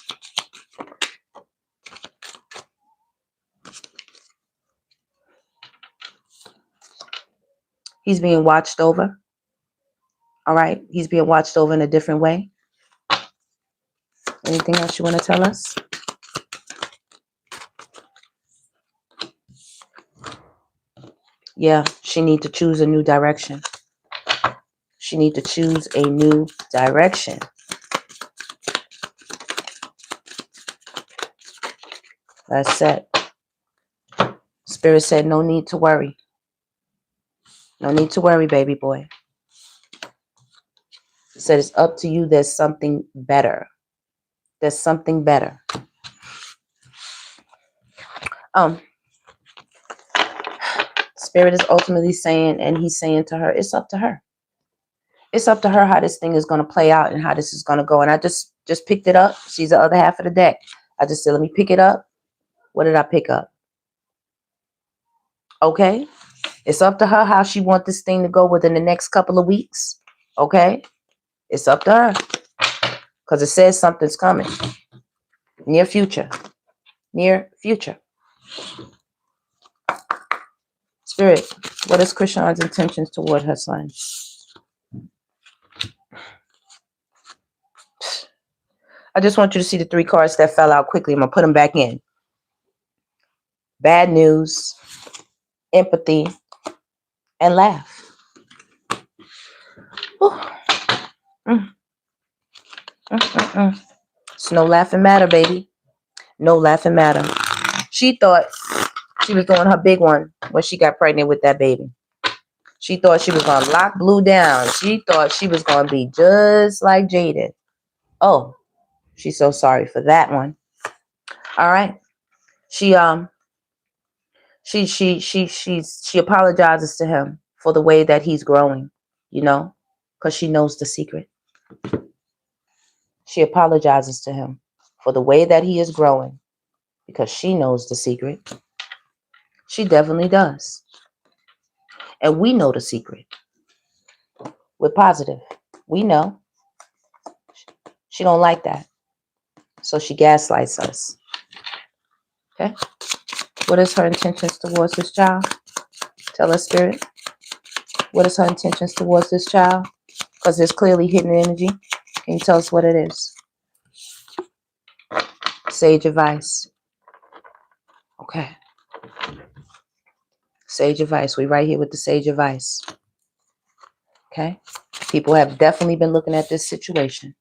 He's being watched over. All right. He's being watched over in a different way. Anything else you want to tell us? Yeah, she need to choose a new direction. She need to choose a new direction. That's it. Spirit said no need to worry. No need to worry, baby boy. It said it's up to you. There's something better. There's something better. Spirit is ultimately saying, and he's saying to her, it's up to her. It's up to her how this thing is going to play out and how this is going to go. And I just picked it up. She's the other half of the deck. I just said, let me pick it up. What did I pick up? Okay. It's up to her how she wants this thing to go within the next couple of weeks. Okay. It's up to her. Because it says something's coming. Near future. Near future. Spirit, what is Chrisean's intentions toward her son? I just want you to see the 3 cards that fell out quickly. I'm going to put them back in. Bad news, empathy, and laugh. It's no laughing matter, baby. No laughing matter. She thought she was doing her big one when she got pregnant with that baby. She thought she was going to lock Blue down. She thought she was going to be just like Jaden. Oh, she's so sorry for that one. All right. She apologizes to him for the way that he's growing, you know, because she knows the secret. She apologizes to him for the way that he is growing because she knows the secret. She definitely does. And we know the secret. We're positive. We know. She don't like that. So she gaslights us. Okay? What is her intentions towards this child? Tell us, Spirit. What is her intentions towards this child? Because there's clearly hidden energy. Can you tell us what it is? Sage advice. Okay. Sage advice. We right here with the sage advice. Okay. People have definitely been looking at this situation.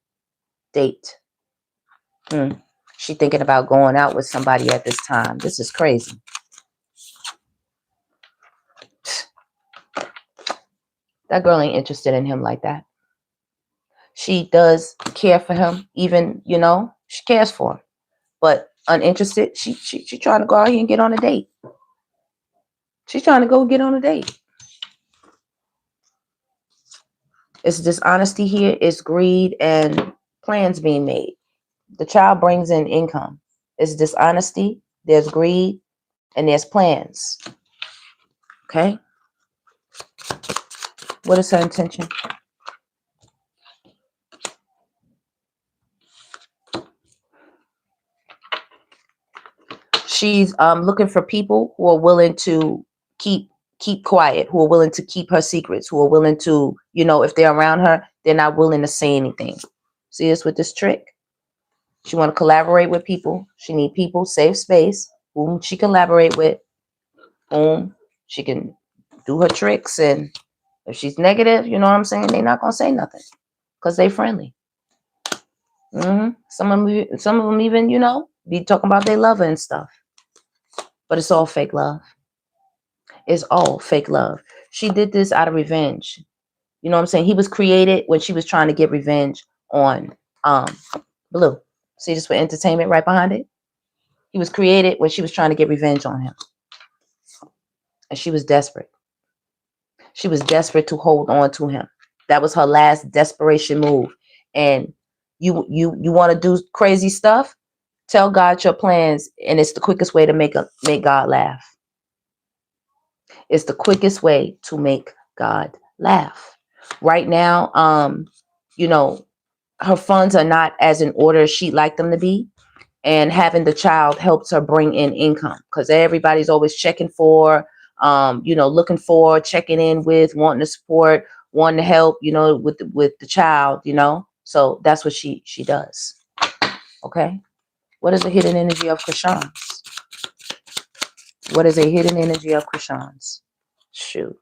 Date. She thinking about going out with somebody at this time. This is crazy. That girl ain't interested in him like that. She does care for him, even, you know, she cares for him. But uninterested, she trying to go out here and get on a date. She's trying to go get on a date. It's dishonesty here. It's greed and plans being made. The child brings in income. It's dishonesty. There's greed and there's plans. Okay. What is her intention? She's looking for people who are willing to keep quiet, who are willing to keep her secrets, who are willing to, you know, if they're around her, they're not willing to say anything. See this with this trick? She want to collaborate with people. She need people, safe space, whom she collaborate with, whom she can do her tricks. And if she's negative, you know what I'm saying, they're not going to say nothing because they friendly. Some of them even, you know, be talking about they love her and stuff. But it's all fake love. It's all fake love. She did this out of revenge. You know what I'm saying? He was created when she was trying to get revenge on Blue. See this with entertainment right behind it? He was created when she was trying to get revenge on him. And she was desperate. She was desperate to hold on to him. That was her last desperation move. And you want to do crazy stuff? Tell God your plans, and it's the quickest way to make God laugh. It's the quickest way to make God laugh. Right now, you know, her funds are not as in order as she'd like them to be. And having the child helps her bring in income because everybody's always checking for, you know, looking for, checking in with, wanting to support, wanting to help, you know, with the child, you know. So that's what she does. Okay. What is the hidden energy of Chrisean's? What is a hidden energy of Chrisean's? Shoot.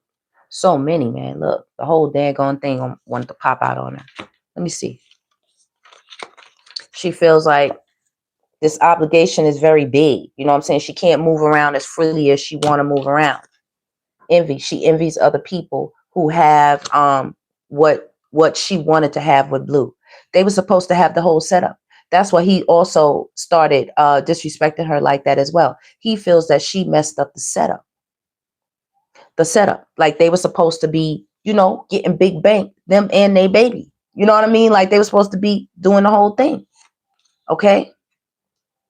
So many, man. Look, the whole daggone thing wanted to pop out on her. Let me see. She feels like this obligation is very big. You know what I'm saying? She can't move around as freely as she want to move around. Envy. She envies other people who have what she wanted to have with Blue. They were supposed to have the whole setup. That's why he also started disrespecting her like that as well. He feels that she messed up the setup. The setup. Like they were supposed to be, you know, getting big bank, them and their baby. You know what I mean? Like they were supposed to be doing the whole thing. Okay?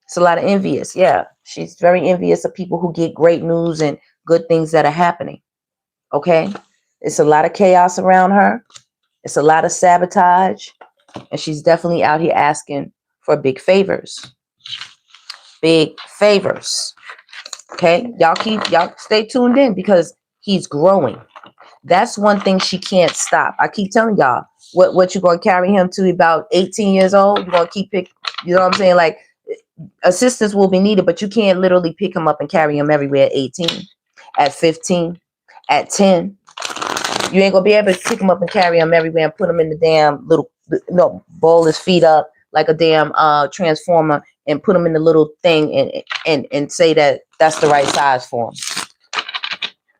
It's a lot of envious. Yeah. She's very envious of people who get great news and good things that are happening. Okay? It's a lot of chaos around her. It's a lot of sabotage. And she's definitely out here asking for big favors. Big favors. Okay? Y'all stay tuned in because he's growing. That's one thing she can't stop. I keep telling y'all what you're going to carry him to about 18 years old. You're going to keep pick, you know what I'm saying? Like assistance will be needed, but you can't literally pick him up and carry him everywhere at 18, at 15, at 10. You ain't going to be able to pick him up and carry him everywhere and put him in the damn little, ball his feet up like a damn transformer and put him in the little thing and say that that's the right size for him.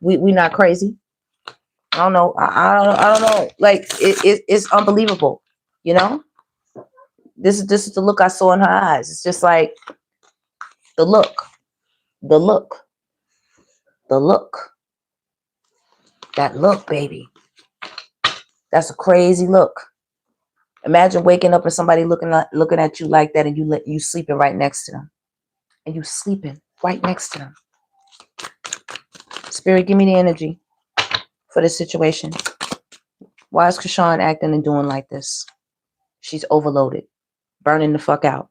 We not crazy. I don't know. I don't know. Like it's unbelievable. You know, this is the look I saw in her eyes. It's just like the look. That look, baby. That's a crazy look. Imagine waking up and somebody looking at you like that, and you sleeping right next to them, and you sleeping right next to them. Spirit, give me the energy. for this situation. Why is Chrisean acting and doing like this? She's overloaded, burning the fuck out.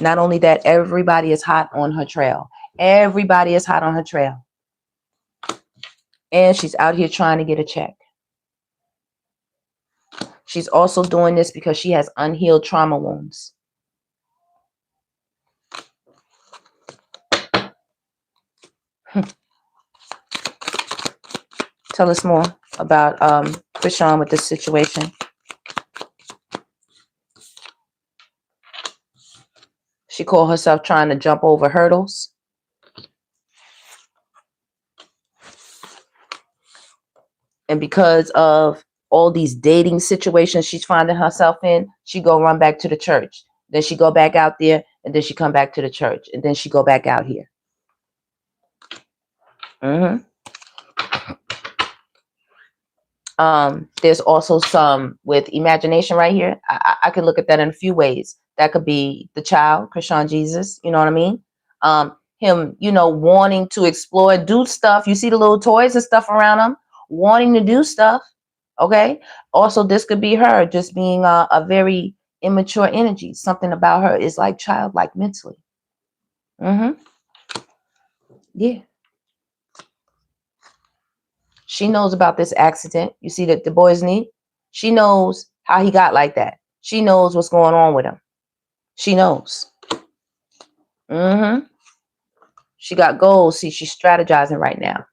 Not only that, everybody is hot on her trail. Everybody is hot on her trail. And she's out here trying to get a check. She's also doing this because she has unhealed trauma wounds. Tell us more about Chrisean with this situation. She called herself trying to jump over hurdles. And because of all these dating situations she's finding herself in, she go run back to the church. Then she go back out there, and then she come back to the church, and then she go back out here. There's also some with imagination right here. I could look at that in a few ways. That could be the child, Chrisean Jesus, you know what I mean? Him, you know, wanting to explore, do stuff. You see the little toys and stuff around him, wanting to do stuff. Okay. Also, this could be her just being a very immature energy. Something about her is like childlike mentally. Yeah. She knows about this accident. You see that the boy's knee? She knows how he got like that. She knows what's going on with him. She knows. She got goals. See, she's strategizing right now.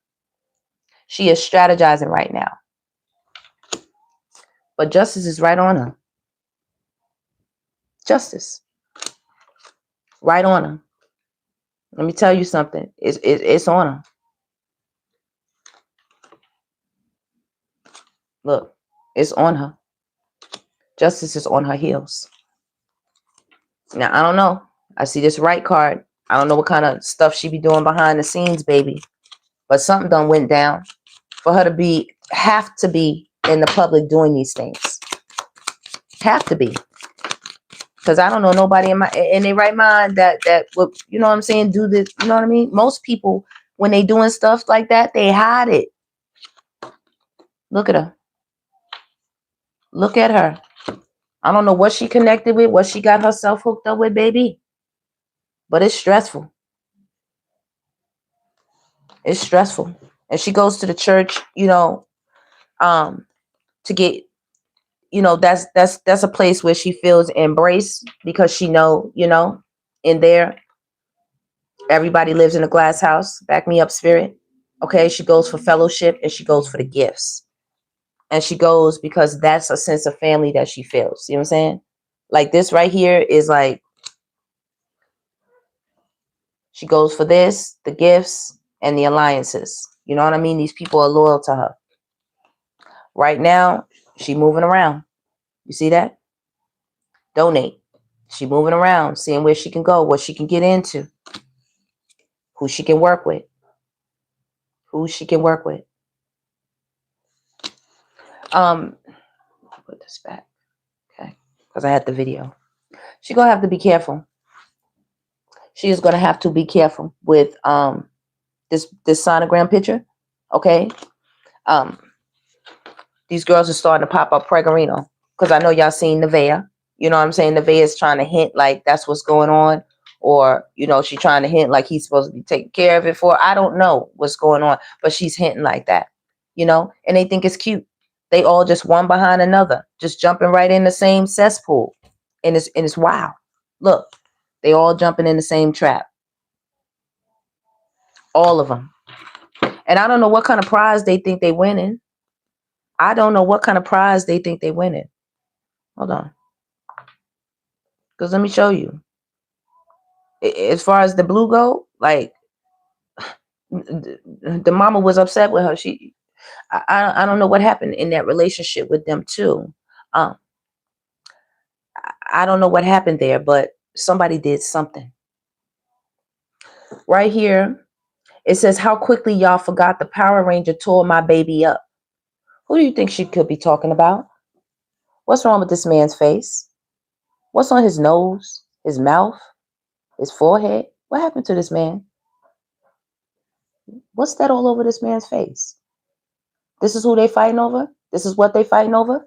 She is strategizing right now. But justice is right on her. Justice. Right on her. Let me tell you something. It's on her. Look, it's on her. Justice is on her heels. Now, I don't know. I see this right card. I don't know what kind of stuff she be doing behind the scenes, baby. But something done went down for her to have to be in the public doing these things. Have to be. Because I don't know nobody in their right mind that would, you know what I'm saying, do this. You know what I mean? Most people, when they doing stuff like that, they hide it. Look at her. Look at her. I don't know what she connected with, what she got herself hooked up with, baby. But it's stressful. It's stressful. And she goes to the church, you know, to get, you know, that's a place where she feels embraced because she know, you know, in there, everybody lives in a glass house. Back me up, spirit. Okay, she goes for fellowship and she goes for the gifts. And she goes because that's a sense of family that she feels. You know what I'm saying? Like this right here is like, she goes for this, the gifts, and the alliances. You know what I mean? These people are loyal to her. Right now, she moving around. You see that? Donate. She moving around, seeing where she can go, what she can get into, who she can work with. Who she can work with. Put this back. Okay. Because I had the video. She's gonna have to be careful. She is gonna have to be careful with this sonogram picture. Okay. These girls are starting to pop up Pregorino. Because I know y'all seen Nevaeh. You know what I'm saying? Nevaeh is trying to hint like that's what's going on. Or, you know, she's trying to hint like he's supposed to be taking care of it for. I don't know what's going on. But she's hinting like that. You know? And they think it's cute. They all just one behind another. Just jumping right in the same cesspool. And it's wow. Look. They all jumping in the same trap. All of them. And I don't know what kind of prize they think they winning. I don't know what kind of prize they think they winning. Hold on. Because let me show you. As far as the blue go, like the mama was upset with her. I don't know what happened in that relationship with them too. I don't know what happened there, but somebody did something. Right here, it says, how quickly y'all forgot the Power Ranger tore my baby up. Who do you think she could be talking about? What's wrong with this man's face? What's on his nose, his mouth, his forehead? What happened to this man? What's that all over this man's face? This is who they fighting over? This is what they fighting over?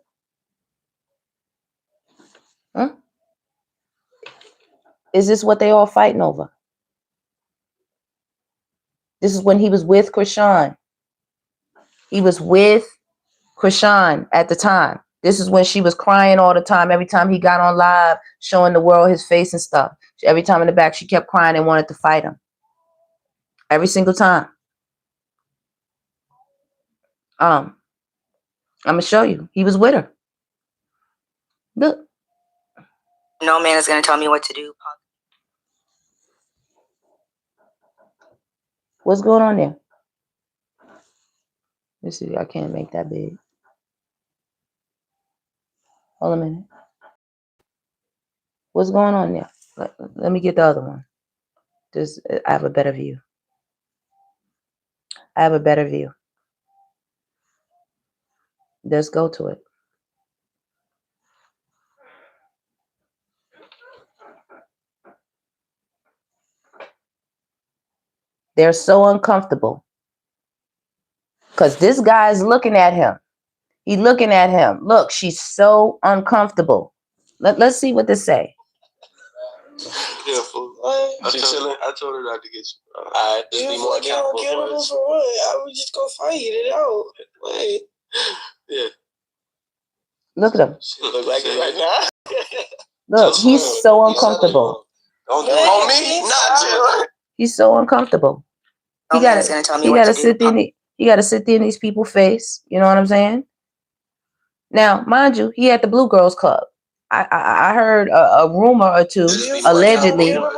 Huh? Is this what they all fighting over? This is when he was with Chrisean. He was with Chrisean at the time. This is when she was crying all the time. Every time he got on live, showing the world his face and stuff. Every time in the back, she kept crying and wanted to fight him. Every single time. I'm going to show you. He was with her. Look. No man is going to tell me what to do. What's going on there? Let's see. I can't make that big. Hold a minute. What's going on there? Let me get the other one. I have a better view. I have a better view. Let's go to it. They're so uncomfortable. Because this guy is looking at him. He's looking at him. Look, she's so uncomfortable. Let's see what they say. Yeah, fool. I told her not to get you. I just be more accountable for what? I would just go fight it out. Wait. Yeah. Look at him. She look like it right now. Look, he's so uncomfortable. Don't do it on me. Not you. He's so uncomfortable. He gotta sit there. He gotta sit there in these people's face. You know what I'm saying? Now, mind you, he at the Blue Girls Club. I heard a rumor or two, allegedly. No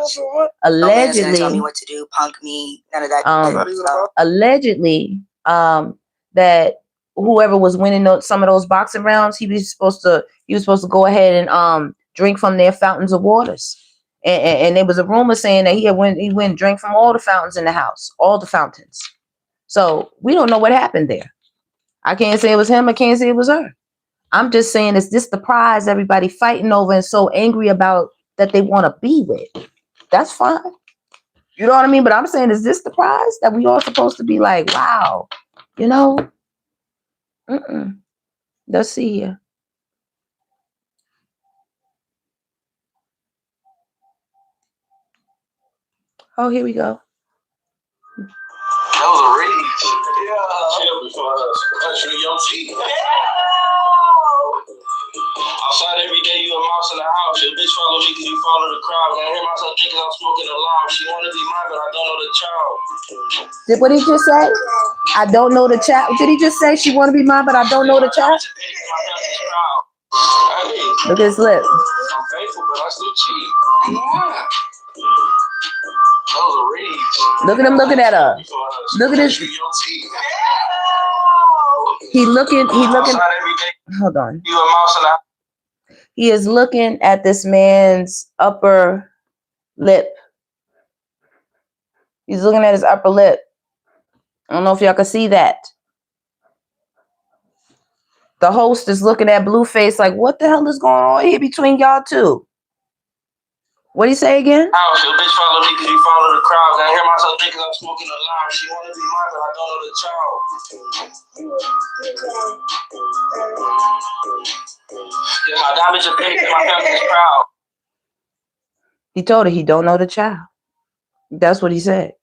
man is going to tell me what to do. Punk me. None of that. Allegedly, that whoever was winning some of those boxing rounds, he was supposed to go ahead and drink from their fountains of waters. And there was a rumor saying that he went and drank from all the fountains in the house, all the fountains. So we don't know what happened there. I can't say it was him. I can't say it was her. I'm just saying, is this the prize everybody fighting over and so angry about that they want to be with? That's fine. You know what I mean? But I'm saying, is this the prize that we all supposed to be like, wow, you know? Let's see here. Oh, here we go. That was a reach. Yeah. Chill before us. Country your teeth. Outside every day, you a mouse in the house. Your bitch follow me because you follow the crowd. And I hear myself thinking I'm smoking alarm. She wanna be mine, but I don't know the child. What did he just say? I don't know the child. Did he just say she want to be mine, but I don't know the child? Look at his lip. I'm faithful, but I still cheat. That was a reach. Look at him looking at her. Look at this. He looking. Hold on. You a mouse in the house. He is looking at this man's upper lip. He's looking at his upper lip. I don't know if y'all can see that. The host is looking at Blueface like, what the hell is going on here between y'all two? What do you say again? House, your bitch follow me because you follow the crowd. And I hear myself thinking I'm smoking alarm. She wanna be mine, but I don't know the child. Yeah, my diamonds are big, my family's proud. He told her he don't know the child. That's what he said.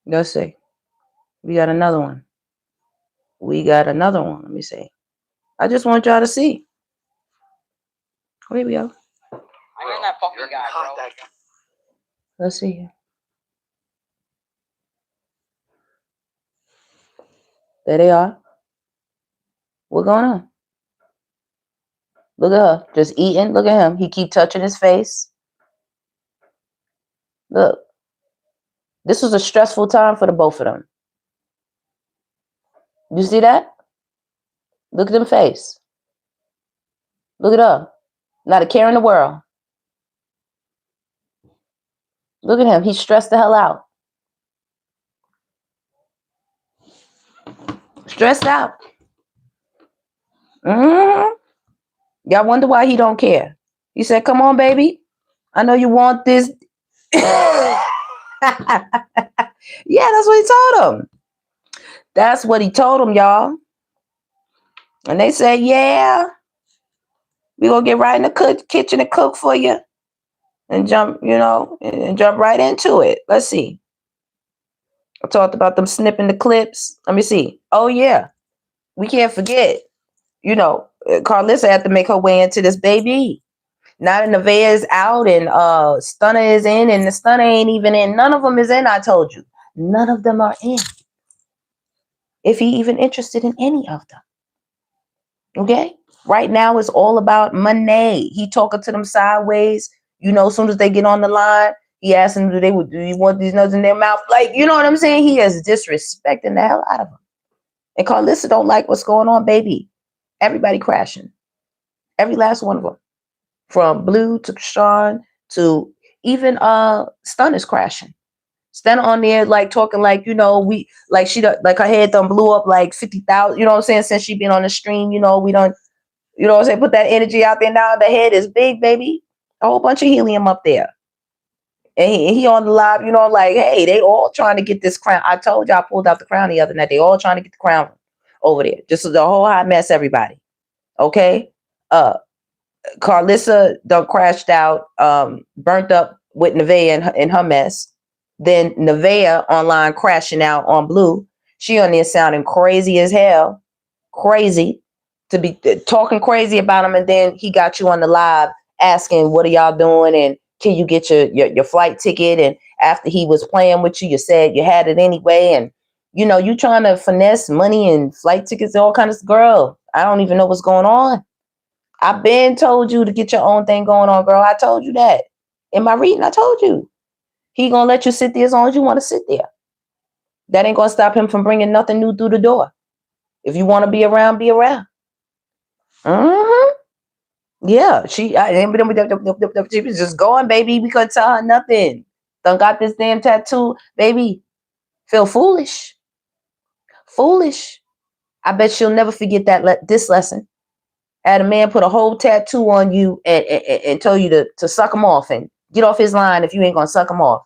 Let's see. We got another one. Let me see. I just want y'all to see. Oh, here we go. I am that fucking guy, bro. Let's see here. There they are. What's going on? Look at her. Just eating. Look at him. He keep touching his face. Look. This was a stressful time for the both of them. You see that? Look at them face. Look at her. Not a care in the world. Look at him. He's stressed the hell out. Stressed out. Y'all wonder why he don't care. He said, come on, baby. I know you want this. Yeah, that's what he told him. That's what he told them, y'all. And they said, yeah, we're going to get right in the kitchen and cook for you. And jump, and jump right into it. Let's see. I talked about them snipping the clips. Let me see. Oh, yeah. We can't forget, Carlissa had to make her way into this baby. Now that Nevaeh is out and Stunner is in, and the Stunner ain't even in. None of them is in, I told you. None of them are in. If he even interested in any of them. Okay? Right now it's all about money. He talking to them sideways. As soon as they get on the line, he asks them, do you want these nuts in their mouth? Like, you know what I'm saying? He is disrespecting the hell out of them. And Carlissa don't like what's going on, baby. Everybody crashing. Every last one of them. From Blue to Chrisean to even Stunner's crashing. Stunner on there like talking like, her head done blew up like 50,000, you know what I'm saying? Since she been on the stream, we don't, put that energy out there now. The head is big, baby. A whole bunch of helium up there. And he on the live, like, hey, they all trying to get this crown. I told you I pulled out the crown the other night. They all trying to get the crown over there. Just the whole hot mess, everybody. Okay? Carlissa done crashed out, burnt up with Nevaeh in her mess. Then Nevaeh online crashing out on Blue. She on there sounding crazy as hell. Crazy. To be talking crazy about him. And then he got you on the live asking, what are y'all doing? And can you get your flight ticket? And after he was playing with you, you said you had it anyway. And, you trying to finesse money and flight tickets and all kinds of girl. I don't even know what's going on. I've been told you to get your own thing going on, girl. I told you that. In my reading, I told you. He gonna let you sit there as long as you want to sit there. That ain't gonna stop him from bringing nothing new through the door. If you want to be around, be around. Yeah, she was just going, baby. We couldn't tell her nothing. Done got this damn tattoo, baby. Feel foolish. Foolish. I bet she'll never forget this lesson. Had a man put a whole tattoo on you and told you to suck him off and get off his line if you ain't gonna suck him off.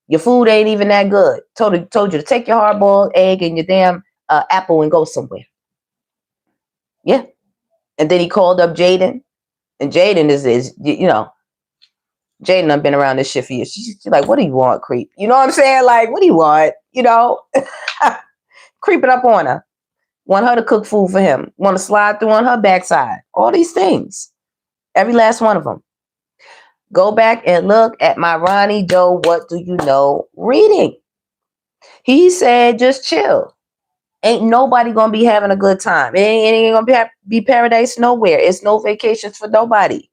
Your food ain't even that good. Told you to take your hard-boiled egg and your damn apple and go somewhere. Yeah. And then he called up Jaden. And Jaden is Jaden done been around this shit for years. She's like, what do you want, creep? You know what I'm saying? Like, what do you want? Creeping up on her. Want her to cook food for him. Want to slide through on her backside. All these things. Every last one of them. Go back and look at my Ronnie Doe What Do You Know reading. He said, just chill. Ain't nobody going to be having a good time. It ain't going to be paradise nowhere. It's no vacations for nobody.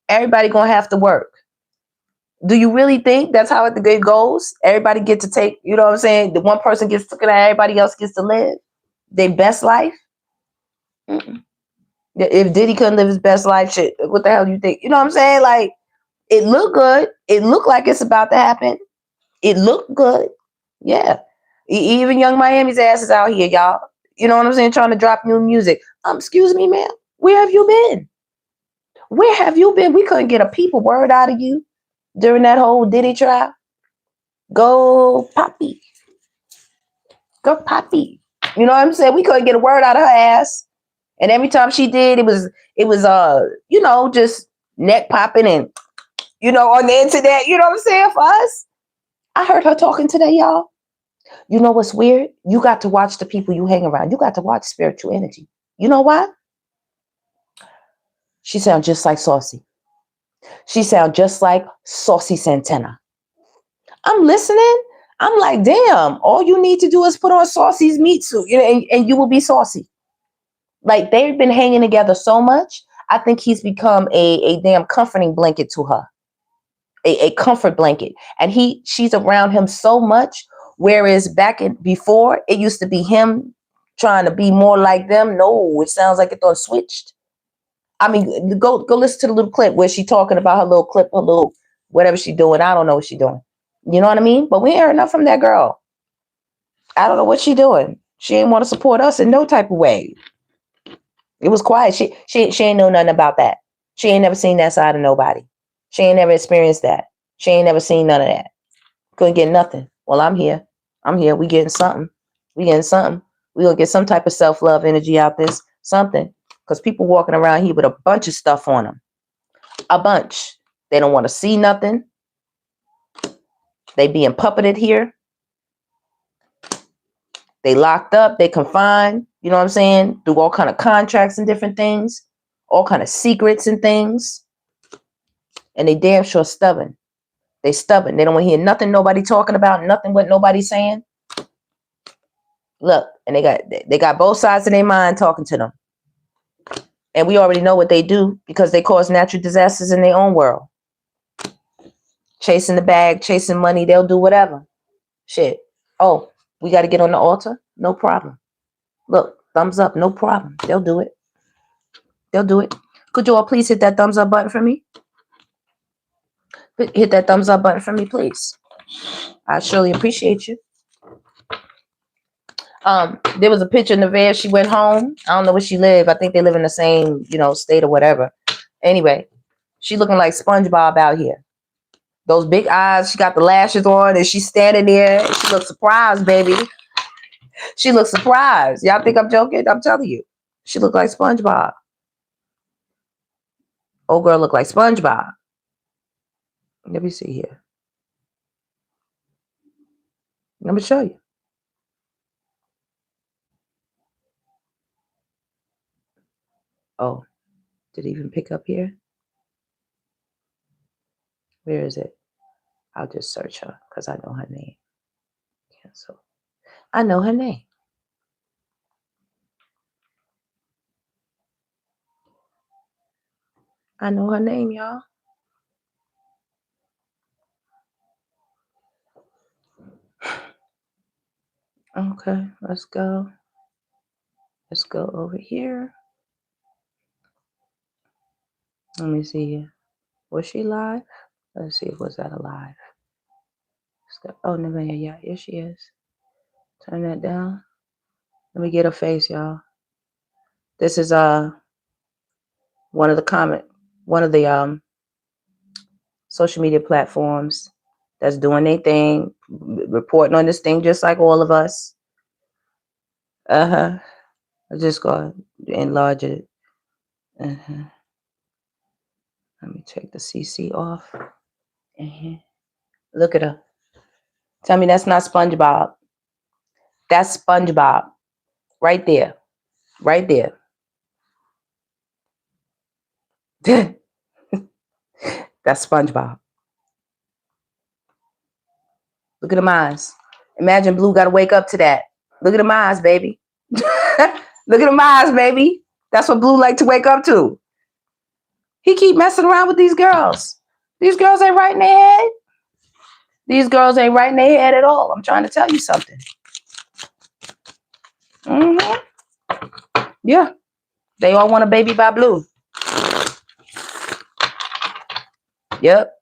Everybody going to have to work. Do you really think that's how it goes? Everybody get to take, you know what I'm saying? The one person gets to, everybody else gets to live their best life. Mm-mm. If Diddy couldn't live his best life, shit, what the hell do you think? You know what I'm saying? Like, it looked good. It looked like it's about to happen. It looked good. Yeah. Even Young Miami's ass is out here, y'all. You know what I'm saying? Trying to drop new music. Excuse me, ma'am. Where have you been? Where have you been? We couldn't get a peep word out of you during that whole Diddy trial. Go Poppy. Go Poppy. You know what I'm saying? We couldn't get a word out of her ass. And every time she did, it was just neck popping and, on the internet. You know what I'm saying? For us. I heard her talking today, y'all. You know what's weird? You got to watch the people you hang around. You got to watch spiritual energy. You know why? She sounds just like Saucy. She sounds just like Saucy Santana. I'm listening. I'm like, damn, all you need to do is put on Saucy's meat suit, and you will be saucy. Like, they've been hanging together so much. I think he's become a damn comforting blanket to her. A comfort blanket. And she's around him so much. Whereas before, it used to be him trying to be more like them. No, it sounds like it done switched. I mean, go listen to the little clip where she talking about her little clip, her little whatever she doing. I don't know what she doing. You know what I mean? But we ain't heard enough from that girl. I don't know what she doing. She ain't want to support us in no type of way. It was quiet. She ain't know nothing about that. She ain't never seen that side of nobody. She ain't never experienced that. She ain't never seen none of that. Couldn't get nothing. Well, I'm here. We getting something. We getting something. We gonna get some type of self-love energy out this. Something. Because people walking around here with a bunch of stuff on them. A bunch. They don't want to see nothing. They being puppeted here. They locked up. They confined. You know what I'm saying? Through all kind of contracts and different things. All kind of secrets and things. And they damn sure stubborn. They stubborn. They don't want to hear nothing nobody talking about. Nothing what nobody's saying. Look. And they got both sides of their mind talking to them. And we already know what they do because they cause natural disasters in their own world. Chasing the bag, chasing money, they'll do whatever. Shit. Oh, we got to get on the altar? No problem. Look, thumbs up, no problem. They'll do it. They'll do it. Could you all please hit that thumbs up button for me? Hit that thumbs up button for me, please. I surely appreciate you. There was a picture in the van. She went home. I don't know where she lived. I think they live in the same, state or whatever. Anyway, she looking like SpongeBob out here. Those big eyes. She got the lashes on, and she's standing there. And she looks surprised, baby. She looks surprised. Y'all think I'm joking? I'm telling you, she looked like SpongeBob. Old girl looked like SpongeBob. Let me see here. Let me show you. Oh, did it even pick up here? Where is it? I'll just search her because I know her name. Cancel. I know her name. I know her name, y'all. Okay, let's go. Let's go over here. Let me see here. Was she live? Let's see. Was that alive? Oh, no, yeah, here she is. Turn that down. Let me get her face, y'all. This is one of the social media platforms that's doing their thing, reporting on this thing just like all of us. I'm just gonna enlarge it. Let me take the CC off. Look at her. Tell me that's not SpongeBob. That's SpongeBob. Right there. Right there. That's SpongeBob. Look at them eyes. Imagine Blue got to wake up to that. Look at them eyes, baby. Look at them eyes, baby. That's what Blue like to wake up to. He keep messing around with these girls. These girls ain't right in their head. These girls ain't right in their head at all. I'm trying to tell you something. Yeah. They all want a baby by Blue. Yep.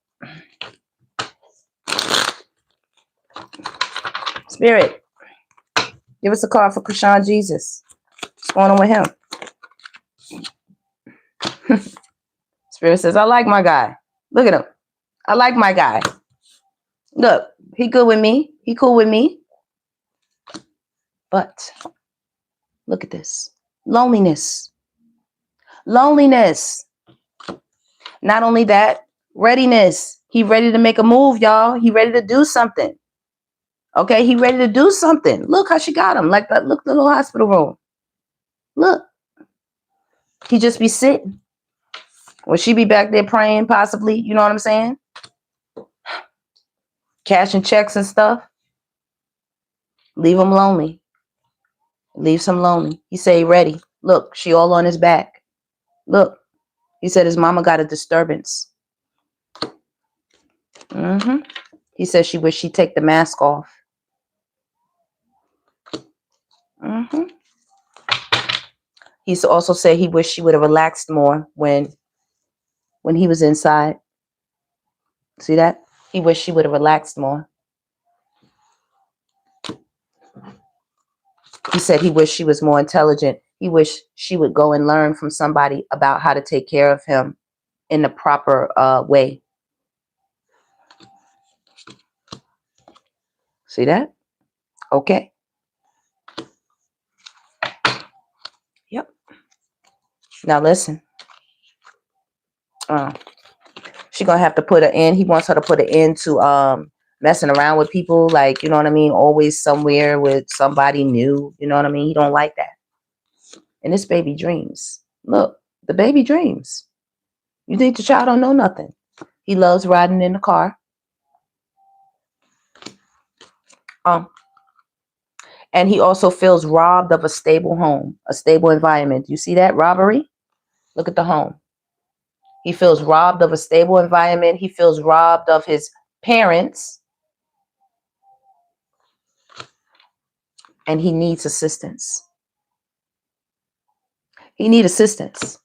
Spirit, give us a call for Chrisean Jesus. What's going on with him? Spirit says, I like my guy. Look at him. I like my guy. Look, he good with me. He cool with me. But look at this. Loneliness. Loneliness. Not only that, readiness. He ready to make a move, y'all. He ready to do something. Okay, he ready to do something. Look how she got him. Like that. Look, the little hospital room. Look. He just be sitting. Will she be back there praying, possibly? You know what I'm saying? Cashing checks and stuff. Leave him lonely. Leave some lonely. He say he ready. Look, she all on his back. Look. He said his mama got a disturbance. He said she wish she'd take the mask off. He also said he wished she would have relaxed more when he was inside. See that? He wished she would have relaxed more. He said he wished she was more intelligent. He wished she would go and learn from somebody about how to take care of him in the proper way. See that? Okay. Now listen. She gonna have to put an end. He wants her to put an end to messing around with people, like, you know what I mean, always somewhere with somebody new, you know what I mean. He don't like that. And this baby dreams. Look, the baby dreams. You think the child don't know nothing? He loves riding in the car. And he also feels robbed of a stable home, a stable environment. You see that robbery? Look at the home. He feels robbed of a stable environment. He feels robbed of his parents. And he needs assistance. He needs assistance.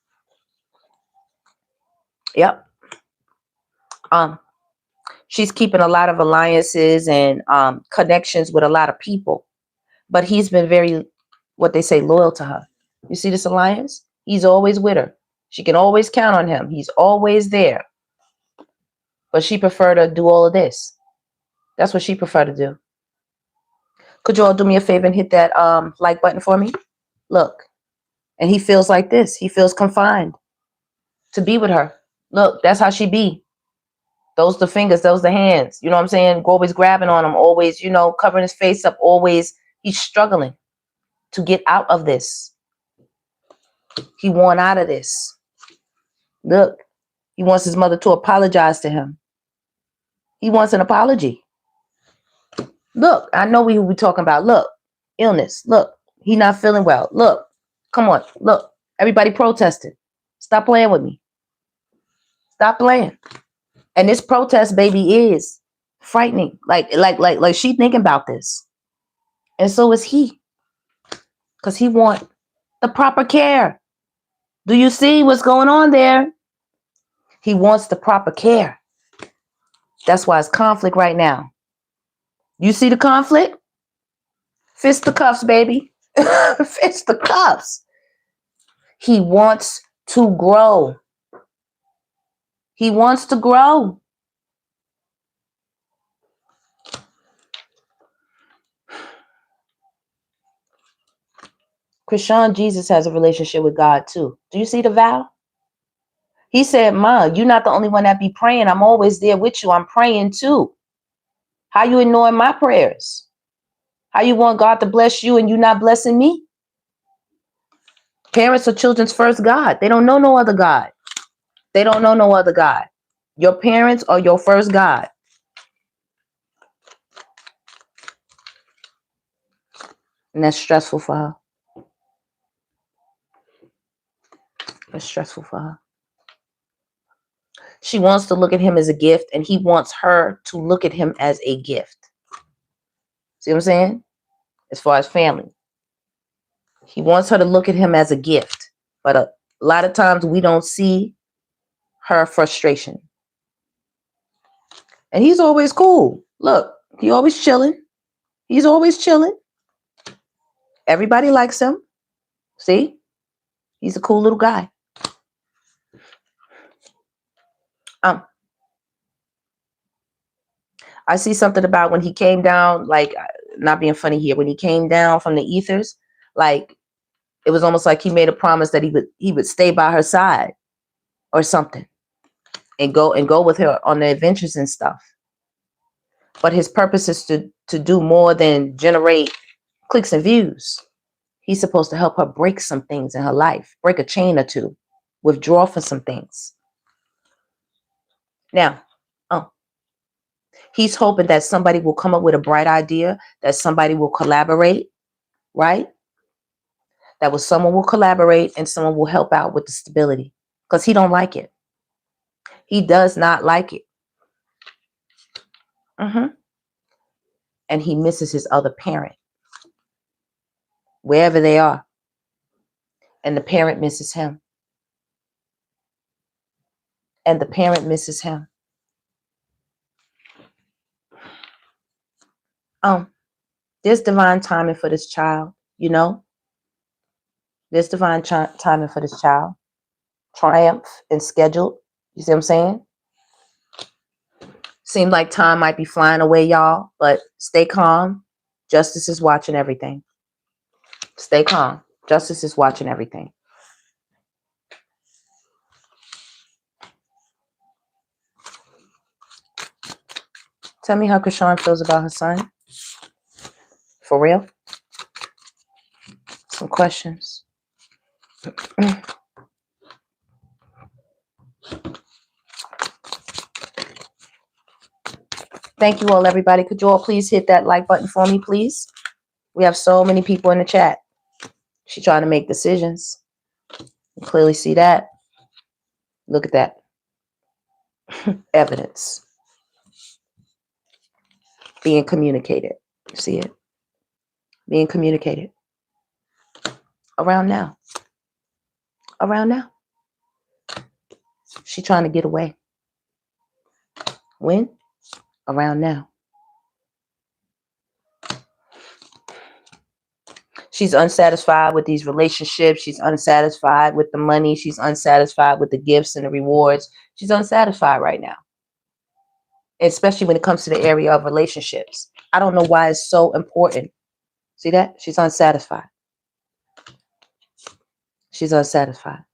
Yep. She's keeping a lot of alliances and connections with a lot of people. But he's been very, what they say, loyal to her. You see this alliance? He's always with her. She can always count on him. He's always there. But she preferred to do all of this. That's what she preferred to do. Could you all do me a favor and hit that like button for me? Look. And he feels like this. He feels confined to be with her. Look, that's how she be. Those the fingers, those the hands. You know what I'm saying? Always grabbing on him. Always, you know, covering his face up. Always, he's struggling to get out of this. He want out of this. Look, he wants his mother to apologize to him. He wants an apology. Look, I know who we talking about. Look, illness. Look, he not feeling well. Look, come on. Look, everybody protesting. Stop playing with me. Stop playing. And this protest, baby, is frightening. Like she thinking about this. And so is he. Because he want the proper care. Do you see what's going on there? He wants the proper care. That's why it's conflict right now. You see the conflict? Fist the cuffs, baby. Fist the cuffs. He wants to grow. He wants to grow. Chrisean Jesus has a relationship with God too. Do you see the vow? He said, Ma, you're not the only one that be praying. I'm always there with you. I'm praying too. How you ignoring my prayers? How you want God to bless you and you not blessing me? Parents are children's first God. They don't know no other God. They don't know no other God. Your parents are your first God. And that's stressful for her. That's stressful for her. She wants to look at him as a gift, and he wants her to look at him as a gift. See what I'm saying? As far as family. He wants her to look at him as a gift. But a lot of times we don't see her frustration. And he's always cool. Look, he always chilling. He's always chilling. Everybody likes him. See? He's a cool little guy. I see something about when he came down, like, not being funny here, when he came down from the ethers, like, it was almost like he made a promise that he would stay by her side or something and go with her on the adventures and stuff. But his purpose is to do more than generate clicks and views. He's supposed to help her break some things in her life, break a chain or two, withdraw from some things. Now, he's hoping that somebody will come up with a bright idea, that somebody will collaborate, right? That someone will collaborate and someone will help out with the stability, because he don't like it. He does not like it. And he misses his other parent, wherever they are. And the parent misses him. And the parent misses him. There's divine timing for this child, you know? There's divine timing for this child. Triumph and scheduled. You see what I'm saying? Seems like time might be flying away, y'all, but stay calm. Justice is watching everything. Stay calm. Justice is watching everything. Tell me how Chrisean feels about her son. For real? Some questions. Thank you all, everybody. Could you all please hit that like button for me, please? We have so many people in the chat. She's trying to make decisions. You clearly see that. Look at that. Evidence being communicated. You see it? Being communicated. Around now. Around now. She's trying to get away. When? Around now. She's unsatisfied with these relationships. She's unsatisfied with the money. She's unsatisfied with the gifts and the rewards. She's unsatisfied right now. Especially when it comes to the area of relationships. I don't know why it's so important. See that? She's unsatisfied. She's unsatisfied.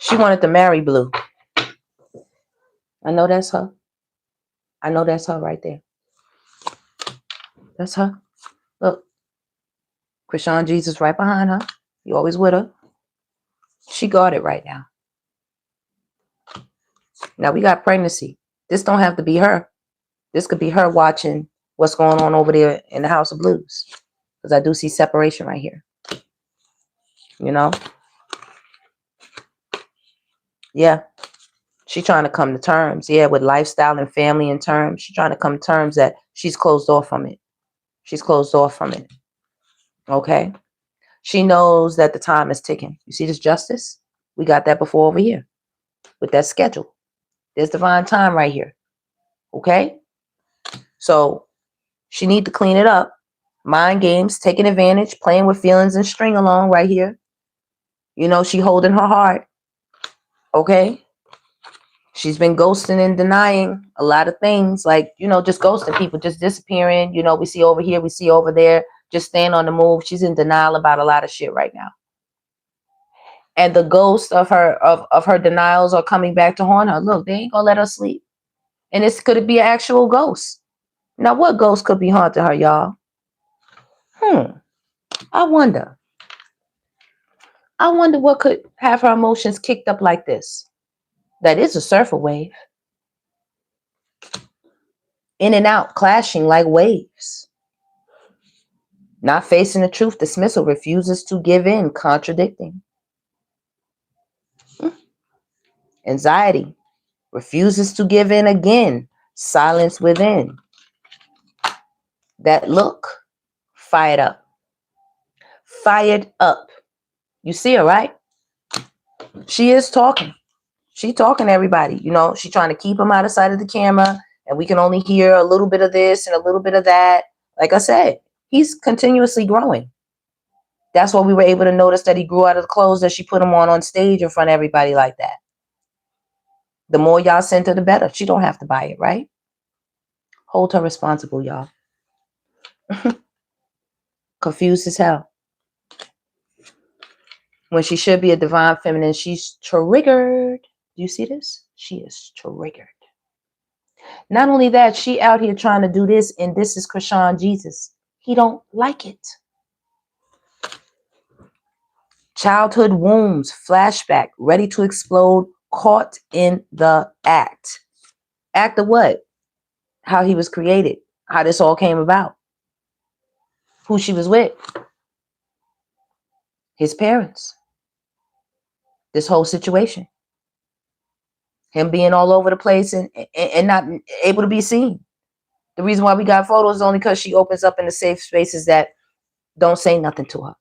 She wanted to marry Blue. I know that's her. I know that's her right there. That's her. Look. Chrisean Jesus right behind her. You always with her. She guarded right now. Now we got pregnancy. This don't have to be her. This could be her watching what's going on over there in the House of Blues. Because I do see separation right here. You know? Yeah. She's trying to come to terms. Yeah, with lifestyle and family in terms. She's trying to come to terms that she's closed off from it. She's closed off from it. Okay? She knows that the time is ticking. You see this justice? We got that before over here. With that schedule. There's divine time right here. Okay? So she need to clean it up. Mind games, taking advantage, playing with feelings and string along right here. You know, she holding her heart. Okay? She's been ghosting and denying a lot of things. Like, you know, just ghosting people, just disappearing. You know, we see over here, we see over there. Just staying on the move. She's in denial about a lot of shit right now. And the ghost of her denials are coming back to haunt her. Look, they ain't gonna let her sleep. And this could be an actual ghost. Now, what ghost could be haunting her, y'all? I wonder what could have her emotions kicked up like this. That is a surfer wave. In and out, clashing like waves. Not facing the truth, dismissal, refuses to give in, contradicting. Anxiety, refuses to give in again, silence within. That look, fired up. Fired up. You see her, right? She is talking. She talking to everybody. You know, she trying to keep them out of sight of the camera. And we can only hear a little bit of this and a little bit of that. Like I said, he's continuously growing. That's why we were able to notice that he grew out of the clothes that she put him on stage in front of everybody like that. The more y'all send her, the better. She don't have to buy it, right? Hold her responsible, y'all. Confused as hell. When she should be a divine feminine, she's triggered. Do you see this? She is triggered. Not only that, she out here trying to do this, and this is Chrisean Jesus. He don't like it. Childhood wounds, flashback, ready to explode, caught in the act. Act of what? How he was created, how this all came about, who she was with, his parents, this whole situation, him being all over the place and not able to be seen. The reason why we got photos is only because she opens up in the safe spaces that don't say nothing to her.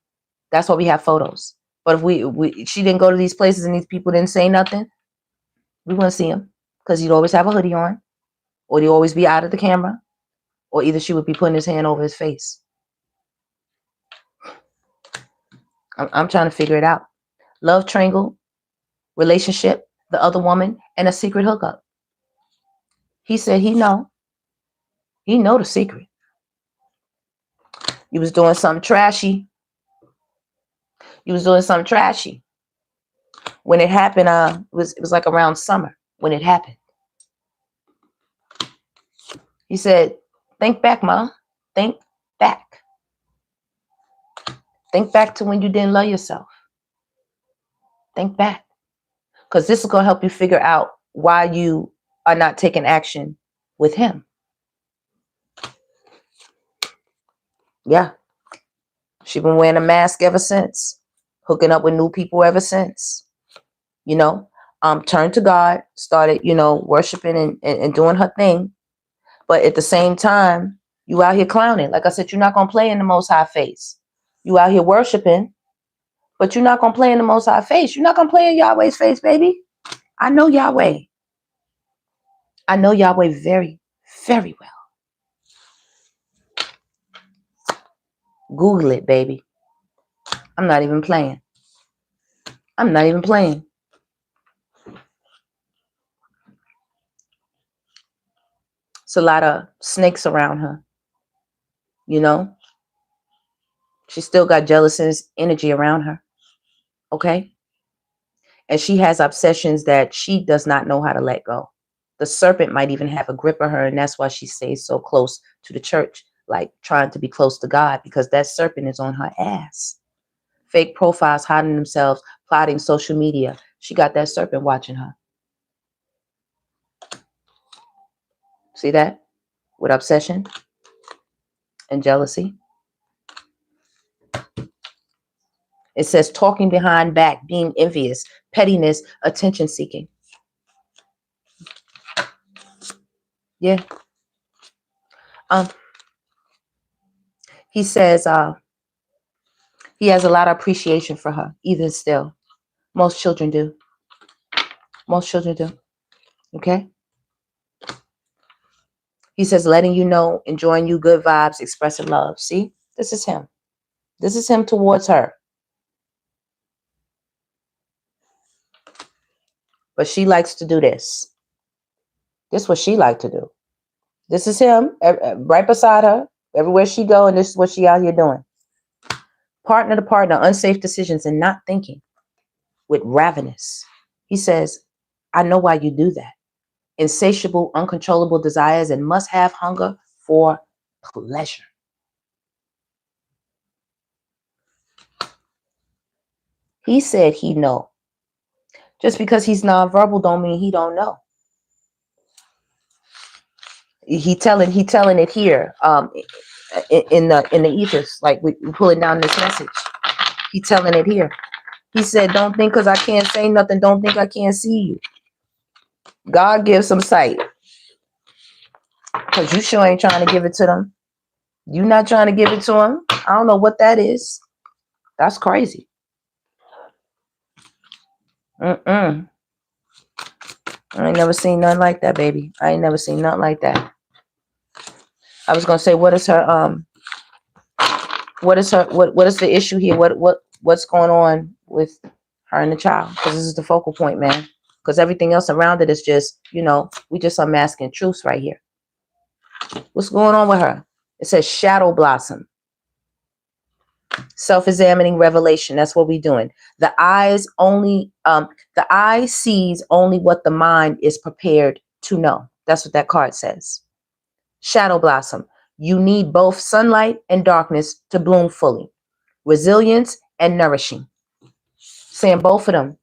That's why we have photos. But if she didn't go to these places and these people didn't say nothing, we wouldn't see him because he'd always have a hoodie on, or he'd always be out of the camera, or either she would be putting his hand over his face. I'm trying to figure it out. Love triangle, relationship, the other woman, and a secret hookup. He said he know. He know the secret. You was doing something trashy. You was doing something trashy. When it happened, it was like around summer when it happened. He said, think back, Ma. Think back. Think back to when you didn't love yourself. Think back. Because this is going to help you figure out why you are not taking action with him. Yeah. She's been wearing a mask ever since. Hooking up with new people ever since. You know, turned to God, started, you know, worshiping and doing her thing. But at the same time, you out here clowning. Like I said, you're not going to play in the Most High face. You out here worshiping, but you're not going to play in the Most High face. You're not going to play in Yahweh's face, baby. I know Yahweh. I know Yahweh very, very well. Google it, baby. I'm not even playing. I'm not even playing. It's a lot of snakes around her. You know? She still got jealous energy around her. Okay? And she has obsessions that she does not know how to let go. The serpent might even have a grip of her, and that's why she stays so close to the church, like trying to be close to God, because that serpent is on her ass. Fake profiles, hiding themselves, plotting social media. She got that serpent watching her. See that? With obsession and jealousy. It says talking behind back, being envious, pettiness, attention seeking. Yeah. He says he has a lot of appreciation for her, even still. Most children do. Most children do. Okay? He says letting you know, enjoying you, good vibes, expressing love. See? This is him. This is him towards her. But she likes to do this. This is what she likes to do. This is him right beside her. Everywhere she go, and this is what she out here doing. Partner to partner, unsafe decisions and not thinking. With ravenous. He says, I know why you do that. Insatiable, uncontrollable desires and must have hunger for pleasure. He said he know. Just because he's nonverbal don't mean he don't know. He telling it here in the ethers, like we pulling down this message. He telling it here. He said, don't think because I can't say nothing, don't think I can't see you. God gives some sight. Because you sure ain't trying to give it to them. You not trying to give it to them. I don't know what that is. That's crazy. I ain't never seen nothing like that, baby. I ain't never seen nothing like that. I was gonna say, what is the issue here? What's going on with her and the child? Because this is the focal point, man. Because everything else around it is just, you know, we just unmasking truths right here. What's going on with her? It says shadow blossom. Self-examining revelation. That's what we're doing. The eye sees only what the mind is prepared to know. That's what that card says. Shadow blossom. You need both sunlight and darkness to bloom fully. Resilience and nourishing. Saying both of them.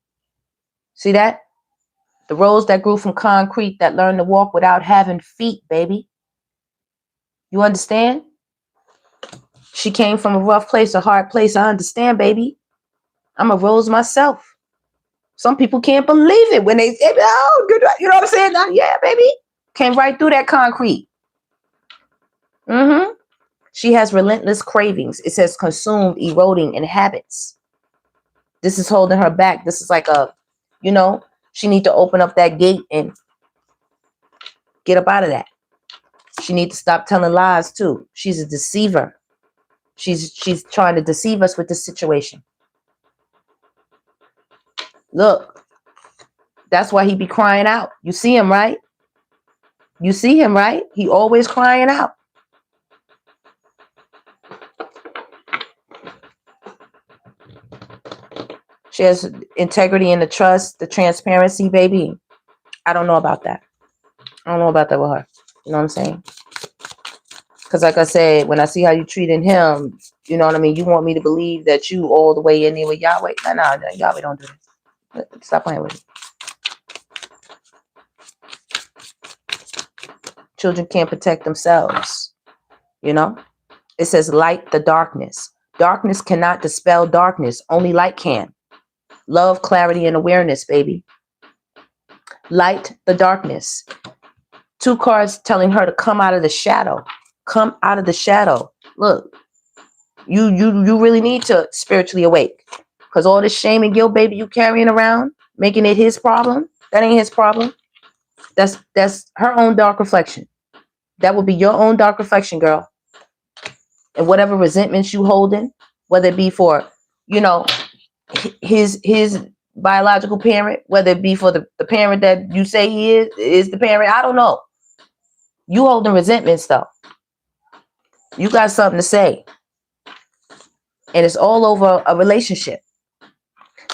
See that? The rose that grew from concrete that learned to walk without having feet, baby. You understand? She came from a rough place, a hard place. I understand, baby. I'm a rose myself. Some people can't believe it when they say, oh, good. You know what I'm saying? Yeah, baby. Came right through that concrete. She has relentless cravings. It says consumed, eroding, and habits. This is holding her back. This is like she need to open up that gate and get up out of that. She needs to stop telling lies too. She's a deceiver. She's trying to deceive us with this situation. Look, that's why he be crying out. You see him, right? You see him, right? He always crying out. She has integrity and the trust, the transparency, baby. I don't know about that. I don't know about that with her. You know what I'm saying? Because like I said, when I see how you treating him, you know what I mean? You want me to believe that you all the way in there with Yahweh? No, Yahweh don't do this. Stop playing with it. Children can't protect themselves. You know? It says light the darkness. Darkness cannot dispel darkness. Only light can. Love, clarity, and awareness, baby. Light the darkness. 2 cards telling her to come out of the shadow. Come out of the shadow. Look, you really need to spiritually awake. Because all this shame and guilt, baby, you carrying around, making it his problem. That ain't his problem. That's her own dark reflection. That would be your own dark reflection, girl. And whatever resentments you holding, whether it be for, you know, his biological parent, whether it be for the parent that you say he is the parent, I don't know. You holding resentments though. You got something to say. And it's all over a relationship.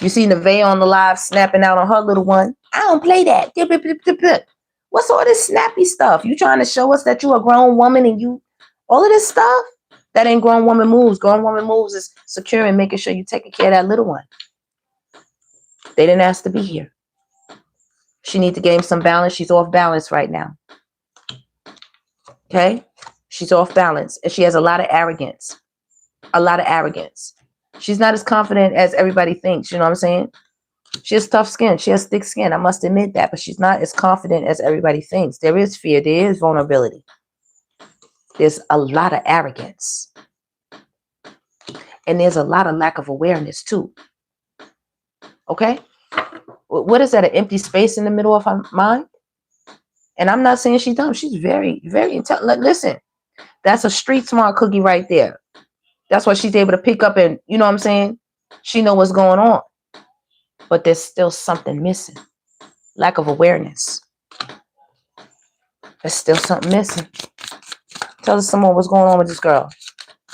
You see Nevaeh on the live snapping out on her little one. I don't play that. What's all this snappy stuff? You trying to show us that you a grown woman and you all of this stuff? That ain't grown woman moves. Grown woman moves is securing, making sure you taking care of that little one. They didn't ask to be here. She needs to gain some balance. She's off balance right now. Okay? She's off balance. And she has a lot of arrogance. A lot of arrogance. She's not as confident as everybody thinks. You know what I'm saying? She has tough skin. She has thick skin. I must admit that. But she's not as confident as everybody thinks. There is fear. There is vulnerability. There's a lot of arrogance. And there's a lot of lack of awareness too. Okay? What is that? An empty space in the middle of her mind? And I'm not saying she's dumb. She's very, very intelligent. Listen, that's a street smart cookie right there. That's why she's able to pick up and, you know what I'm saying? She know what's going on. But there's still something missing. Lack of awareness. There's still something missing. Tell us some more what's going on with this girl.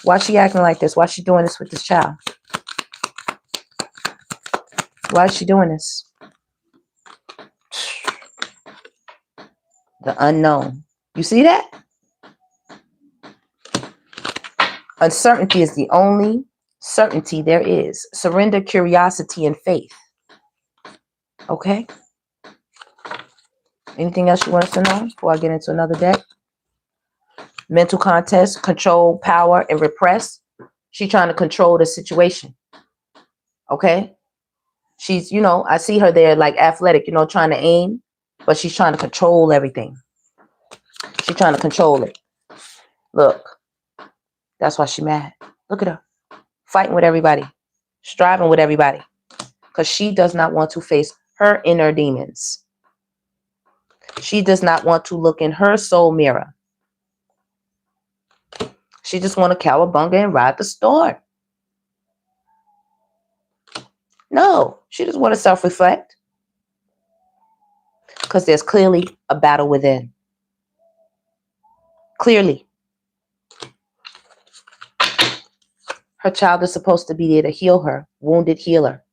Why is she acting like this? Why is she doing this with this child? Why is she doing this? The unknown. You see that? Uncertainty is the only certainty there is. Surrender, curiosity, and faith. Okay? Anything else you want us to know before I get into another deck? Mental contest, control, power, and repress. She's trying to control the situation. Okay? She's, you know, I see her there like athletic, you know, trying to aim, but she's trying to control everything. She's trying to control it. Look, that's why she's mad. Look at her. Fighting with everybody. Striving with everybody. Because she does not want to face her inner demons. She does not want to look in her soul mirror. She just want to cowabunga and ride the storm. No, she just want to self-reflect. Because there's clearly a battle within. Clearly. Her child is supposed to be there to heal her. Wounded healer.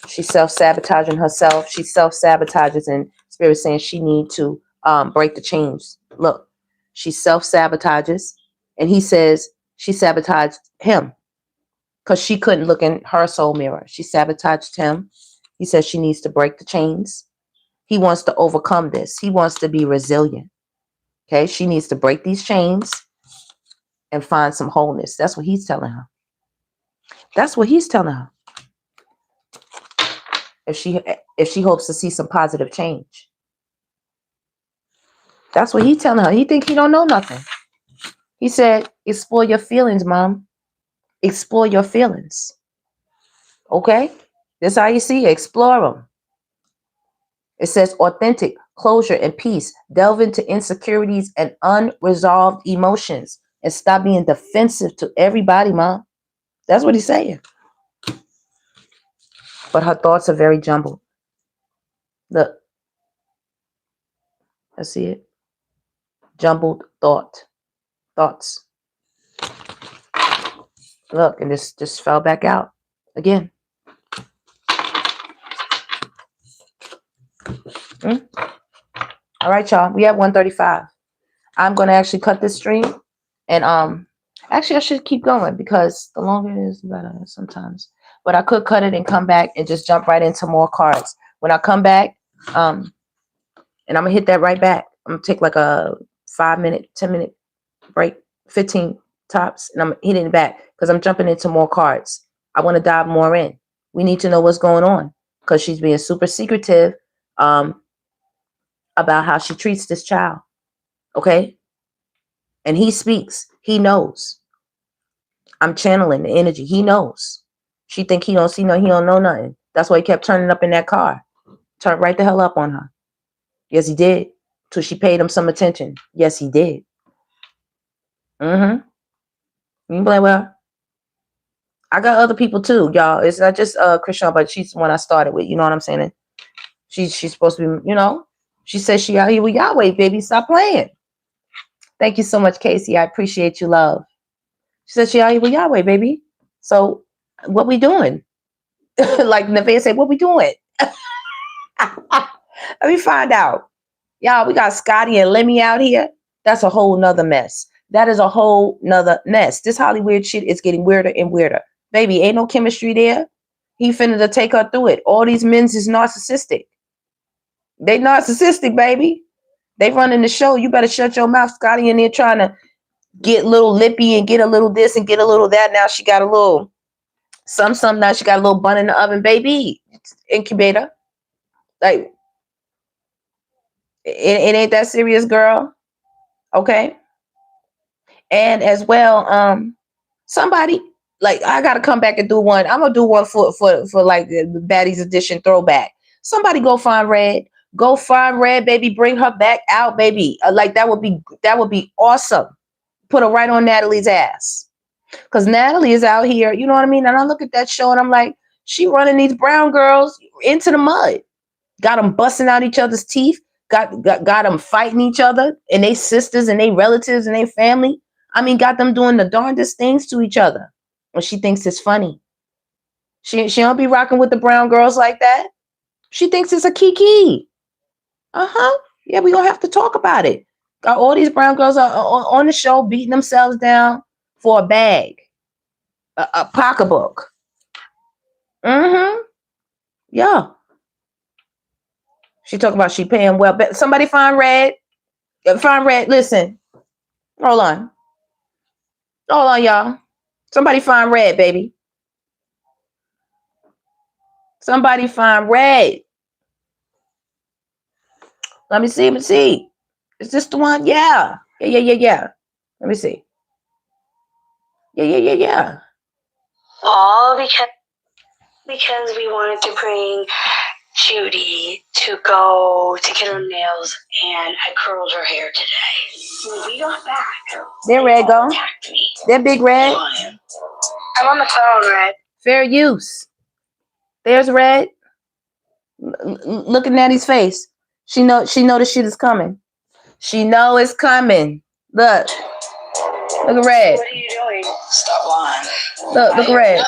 She's self-sabotaging herself. She self-sabotages, and Spirit saying she needs to break the chains. Look, she self-sabotages, and he says she sabotaged him because she couldn't look in her soul mirror. She sabotaged him. He says she needs to break the chains. He wants to overcome this. He wants to be resilient. Okay, she needs to break these chains and find some wholeness. That's what he's telling her. That's what he's telling her. If she hopes to see some positive change. That's what he's telling her. He think he don't know nothing. He said, explore your feelings, Mom. Explore your feelings. Okay? That's how you see it. Explore them. It says authentic, closure, and peace. Delve into insecurities and unresolved emotions. And stop being defensive to everybody, Mom. That's what he's saying. But her thoughts are very jumbled. Look. I see it. Jumbled thoughts. Look, and this just fell back out again. All right, y'all. We at 135. I'm gonna actually cut this stream, and actually I should keep going because the longer it is, the better sometimes. But I could cut it and come back and just jump right into more cards. When I come back, and I'm gonna hit that right back. I'm gonna take like a 5-minute, 10-minute break, 15 tops, and I'm hitting it back because I'm jumping into more cards. I want to dive more in. We need to know what's going on because she's being super secretive about how she treats this child. Okay? And he speaks. He knows. I'm channeling the energy. He knows. She think he don't know nothing. That's why he kept turning up in that car. Turned right the hell up on her. Yes, he did. Till she paid him some attention. Yes, he did. You can play well. I got other people too, y'all. It's not just Chrisean, but she's the one I started with. You know what I'm saying? She's supposed to be, you know. She says she out here with Yahweh, baby. Stop playing. Thank you so much, Casey. I appreciate you, love. She said she out here with Yahweh, baby. So what we doing? Like Nevaeh said, what we doing? Let me find out. Y'all, we got Scotty and Lemmy out here. That's a whole nother mess. That is a whole nother mess. This Hollywood shit is getting weirder and weirder. Baby, ain't no chemistry there. He finna to take her through it. All these men's is narcissistic. They narcissistic, baby. They running the show. You better shut your mouth, Scotty, in there trying to get little lippy and get a little this and get a little that. Now she got a little some. Now she got a little bun in the oven, baby. Incubator. Like, it ain't that serious, girl. Okay. And as well, somebody, like, I gotta come back and do one. I'm gonna do one for like the Baddies Edition throwback. Somebody go find Red. Go find Red, baby. Bring her back out, baby. Like, that would be awesome. Put her right on Natalie's ass. Because Natalie is out here, you know what I mean? And I look at that show and I'm like, she running these brown girls into the mud. Got them busting out each other's teeth. Got them fighting each other and they sisters and they relatives and they family. I mean, got them doing the darndest things to each other. And she thinks it's funny. She don't be rocking with the brown girls like that. She thinks it's a kiki. Yeah, we gonna have to talk about it. Got all these brown girls are on the show beating themselves down for a bag, a pocketbook. Yeah. She talk about she paying well. But somebody find Red. Find Red. Listen. Hold on, y'all. Somebody find Red, baby. Somebody find Red. Let me see. Is this the one? Yeah. Let me see. Yeah. All because we wanted to bring Judy to go to get her nails, and I curled her hair today. When we got back, there Red go. There Big Red. I'm on the phone, Red. Fair use. There's Red. Look at Natty's face. She know the shit is coming. She know it's coming. Look at Red. What are you doing? Stop lying. Look at Red. I'm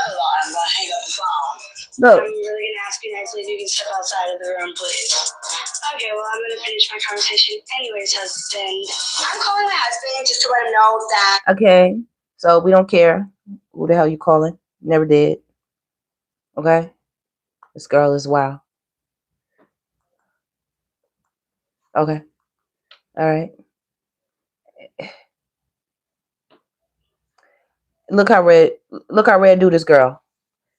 gonna hang up the phone. Look. I'm really gonna ask you nicely if you can step outside of the room, please. Okay, well, I'm gonna finish my conversation anyways, husband. I'm calling my husband just to let him know that. Okay, so we don't care who the hell you calling. Never did. Okay, this girl is wild. Okay, all right. Look how Red do this girl.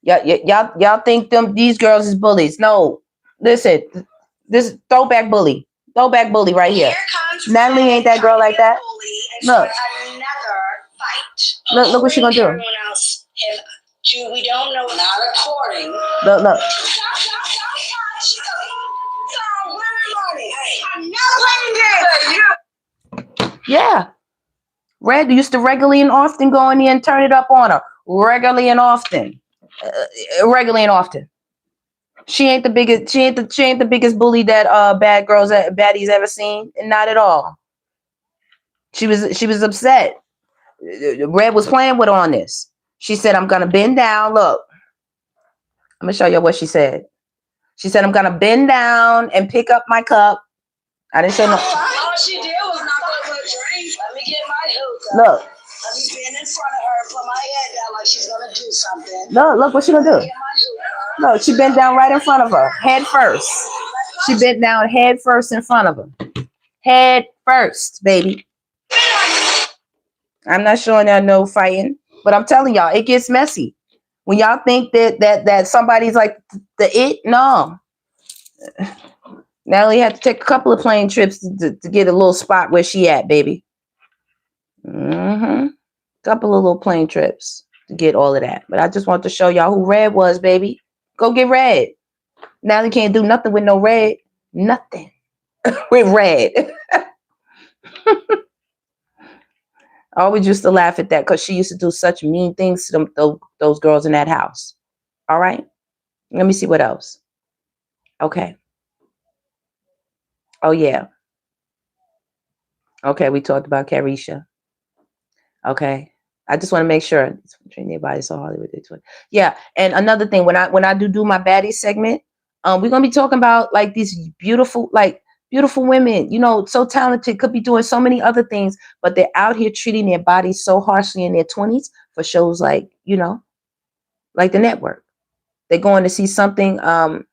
Y'all think these girls is bullies? No, listen, this throwback bully right here. Natalie ain't that girl like that. Look. Look what she gonna do. Everyone else, we don't know. Not according. Look. Yeah. Red used to regularly and often go in there and turn it up on her. Regularly and often. She ain't the biggest bully that baddies ever seen. Not at all. She was upset. Red was playing with her on this. She said, I'm gonna bend down. Look. I'm gonna show you what she said. She said, I'm gonna bend down and pick up my cup. I didn't show no. All she did was knock over a drink. Let me get my hookah. Look. Let me bend in front of her, put my head down like she's gonna do something. Look what she gonna do. Look, she bent down right in front of her, head first. She bent down head first in front of her. Head first, baby. I'm not showing y'all no fighting, but I'm telling y'all, it gets messy. When y'all think that somebody's like the it, no. Natalie had to take a couple of plane trips to get a little spot where she at, baby. Couple of little plane trips to get all of that. But I just want to show y'all who Red was, baby. Go get Red. Natalie can't do nothing with no Red. Nothing with Red. I always used to laugh at that because she used to do such mean things to them, those girls in that house. All right. Let me see what else. Okay. Oh, yeah. Okay, we talked about Carisha. Okay. I just want to make sure. Everybody saw Hollywood. Yeah. And another thing, when I do my baddie segment, we're gonna be talking about like these beautiful women, you know, so talented, could be doing so many other things, but they're out here treating their bodies so harshly in their 20s for shows like, you know, like the network. They're going to see something. They're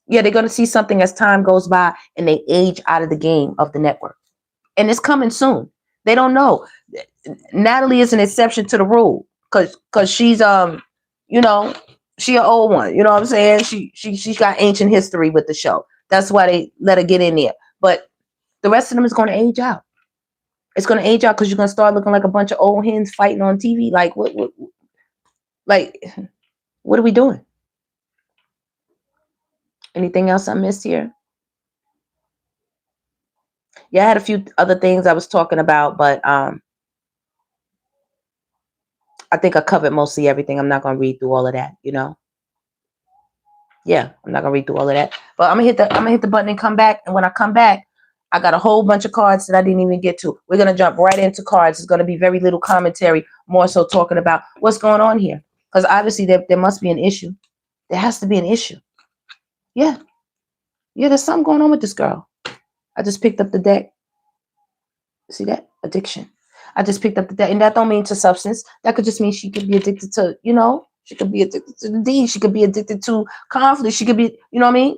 going to see something as time goes by and they age out of the game of the network. And it's coming soon. They don't know. Natalie is an exception to the rule because she's you know, she an old one. You know what I'm saying? She's got ancient history with the show. That's why they let her get in there. But the rest of them is going to age out. It's going to age out because you're going to start looking like a bunch of old hens fighting on TV. Like what are we doing? Anything else I missed here? Yeah, I had a few other things I was talking about, but I think I covered mostly everything. I'm not going to read through all of that, you know? Yeah, I'm not going to read through all of that. But I'm going to hit the button and come back. And when I come back, I got a whole bunch of cards that I didn't even get to. We're going to jump right into cards. It's going to be very little commentary, more so talking about what's going on here. Because obviously there must be an issue. There has to be an issue. Yeah. Yeah, there's something going on with this girl. I just picked up the deck. See that? Addiction. I just picked up the deck. And that don't mean to substance. That could just mean she could be addicted to, you know, she could be addicted to the D. She could be addicted to conflict. She could be, you know what I mean?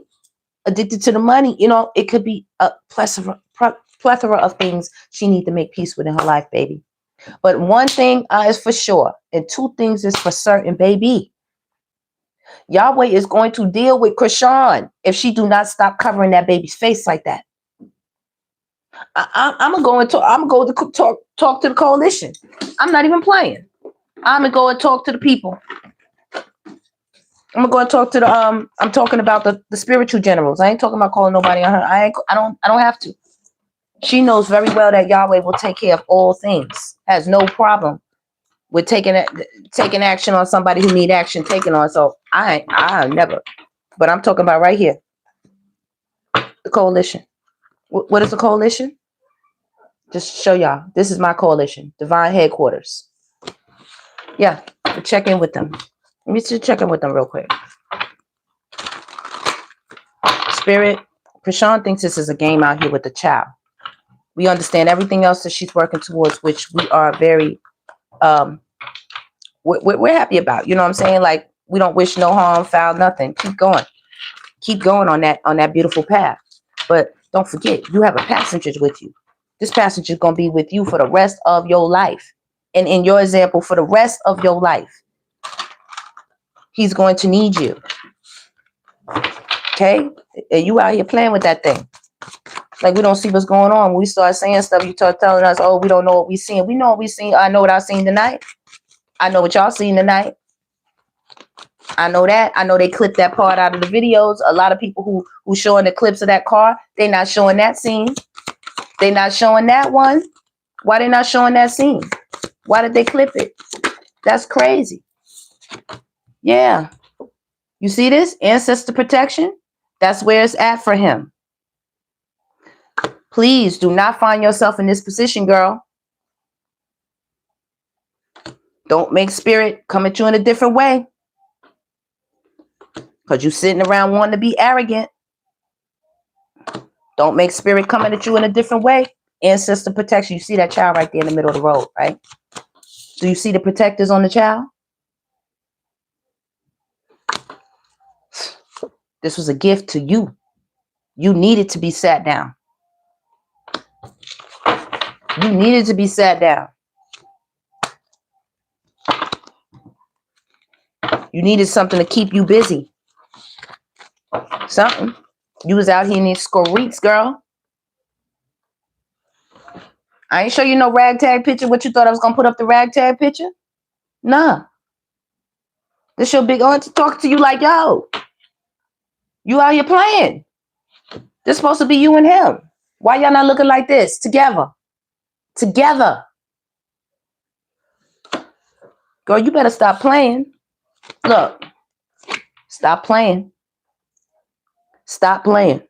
Addicted to the money. You know, it could be a plethora of things she needs to make peace with in her life, baby. But one thing is for sure, and two things is for certain, baby. Yahweh is going to deal with Chrisean if she do not stop covering that baby's face like that. I'm gonna go talk to the coalition. I'm not even playing. I'm gonna go and talk to the people. I'm gonna go and talk to the I'm talking about the spiritual generals. I ain't talking about calling nobody on her. I don't have to. She knows very well that Yahweh will take care of all things. Has no problem with taking action on somebody who need action taken on. So I never. But I'm talking about right here. The coalition. What is the coalition? Just show y'all. This is my coalition. Divine Headquarters. Yeah. Check in with them. Let me just check in with them real quick. Spirit. Chrisean thinks this is a game out here with the child. We understand everything else that she's working towards, which we are very we're happy about. You know what I'm saying? Like, we don't wish no harm, foul, nothing. Keep going. Keep going on that beautiful path. But don't forget, you have a passenger with you. This passenger is going to be with you for the rest of your life. And in your example, for the rest of your life, he's going to need you. Okay? And you out here playing with that thing. Like, we don't see what's going on. When we start saying stuff, you start telling us, oh, we don't know what we seen. We know what we seen. I know what I seen tonight. I know what y'all seen tonight. I know that. I know they clipped that part out of the videos. A lot of people who showing the clips of that car, they not showing that scene. They not showing that one. Why they not showing that scene? Why did they clip it? That's crazy. Yeah. You see this? Ancestor protection? That's where it's at for him. Please do not find yourself in this position, girl. Don't make spirit come at you in a different way. Because you sitting around wanting to be arrogant. Don't make spirit coming at you in a different way. Ancestor protection. You see that child right there in the middle of the road, right? Do you see the protectors on the child? This was a gift to you. You needed to be sat down. You needed to be sat down. You needed something to keep you busy. Something. You was out here in these scoreets, girl. I ain't show you no ragtag picture. What you thought I was going to put up the ragtag picture? Nah. This your big auntie talking to you like, yo, you out here playing. This supposed to be you and him. Why y'all not looking like this? Together. Together. Girl, you better stop playing. Look. Stop playing. Stop playing.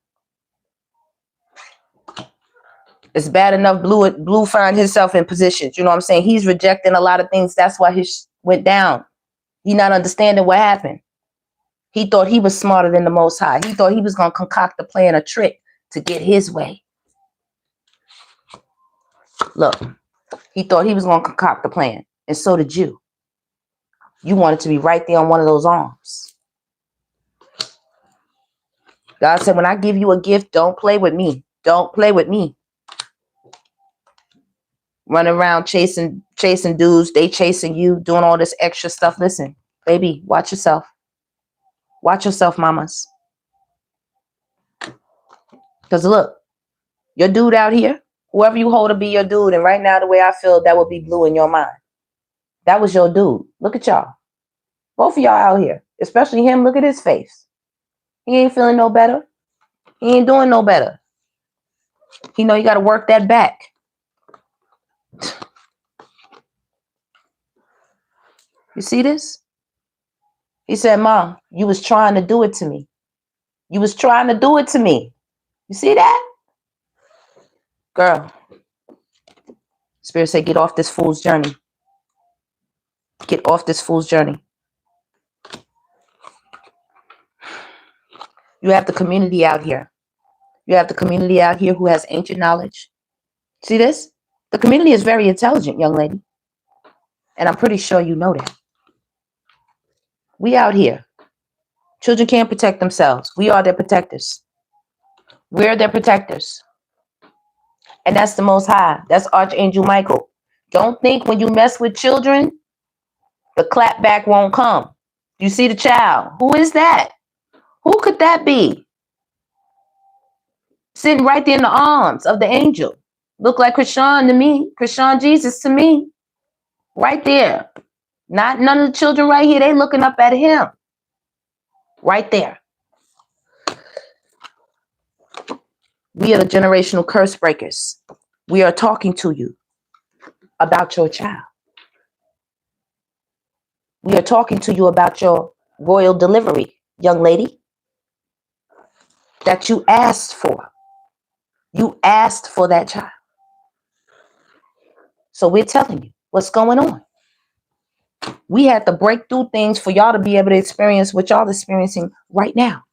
It's bad enough Blue find himself in positions. You know what I'm saying? He's rejecting a lot of things. That's why his went down. He not understanding what happened. He thought he was smarter than the Most High. He thought he was going to concoct a plan, a trick to get his way. Look, he thought he was going to concoct the plan. And so did you. You wanted to be right there on one of those arms. God said, when I give you a gift, don't play with me. Don't play with me. Running around chasing dudes. They chasing you, doing all this extra stuff. Listen, baby, watch yourself. Watch yourself, mamas. Because look, your dude out here, whoever you hold to be your dude, and right now the way I feel, that would be Blue in your mind. That was your dude. Look at y'all. Both of y'all out here. Especially him. Look at his face. He ain't feeling no better. He ain't doing no better. He know you got to work that back. You see this? He said, Mom, you was trying to do it to me. You was trying to do it to me. You see that? Girl. Spirit said, get off this fool's journey. Get off this fool's journey. You have the community out here. You have the community out here who has ancient knowledge. See this? The community is very intelligent, young lady. And I'm pretty sure you know that. We out here. Children can't protect themselves. We are their protectors. We're their protectors. And that's the Most High. That's Archangel Michael. Don't think when you mess with children, the clap back won't come. You see the child. Who is that? Who could that be? Sitting right there in the arms of the angel. Look like Chrisean to me. Chrisean Jesus to me. Right there. Not none of the children right here. They looking up at him. Right there. We are the generational curse breakers. We are talking to you about your child. We are talking to you about your royal delivery, young lady, that you asked for. You asked for that child. So we're telling you what's going on. We had to break through things for y'all to be able to experience what y'all experiencing right now.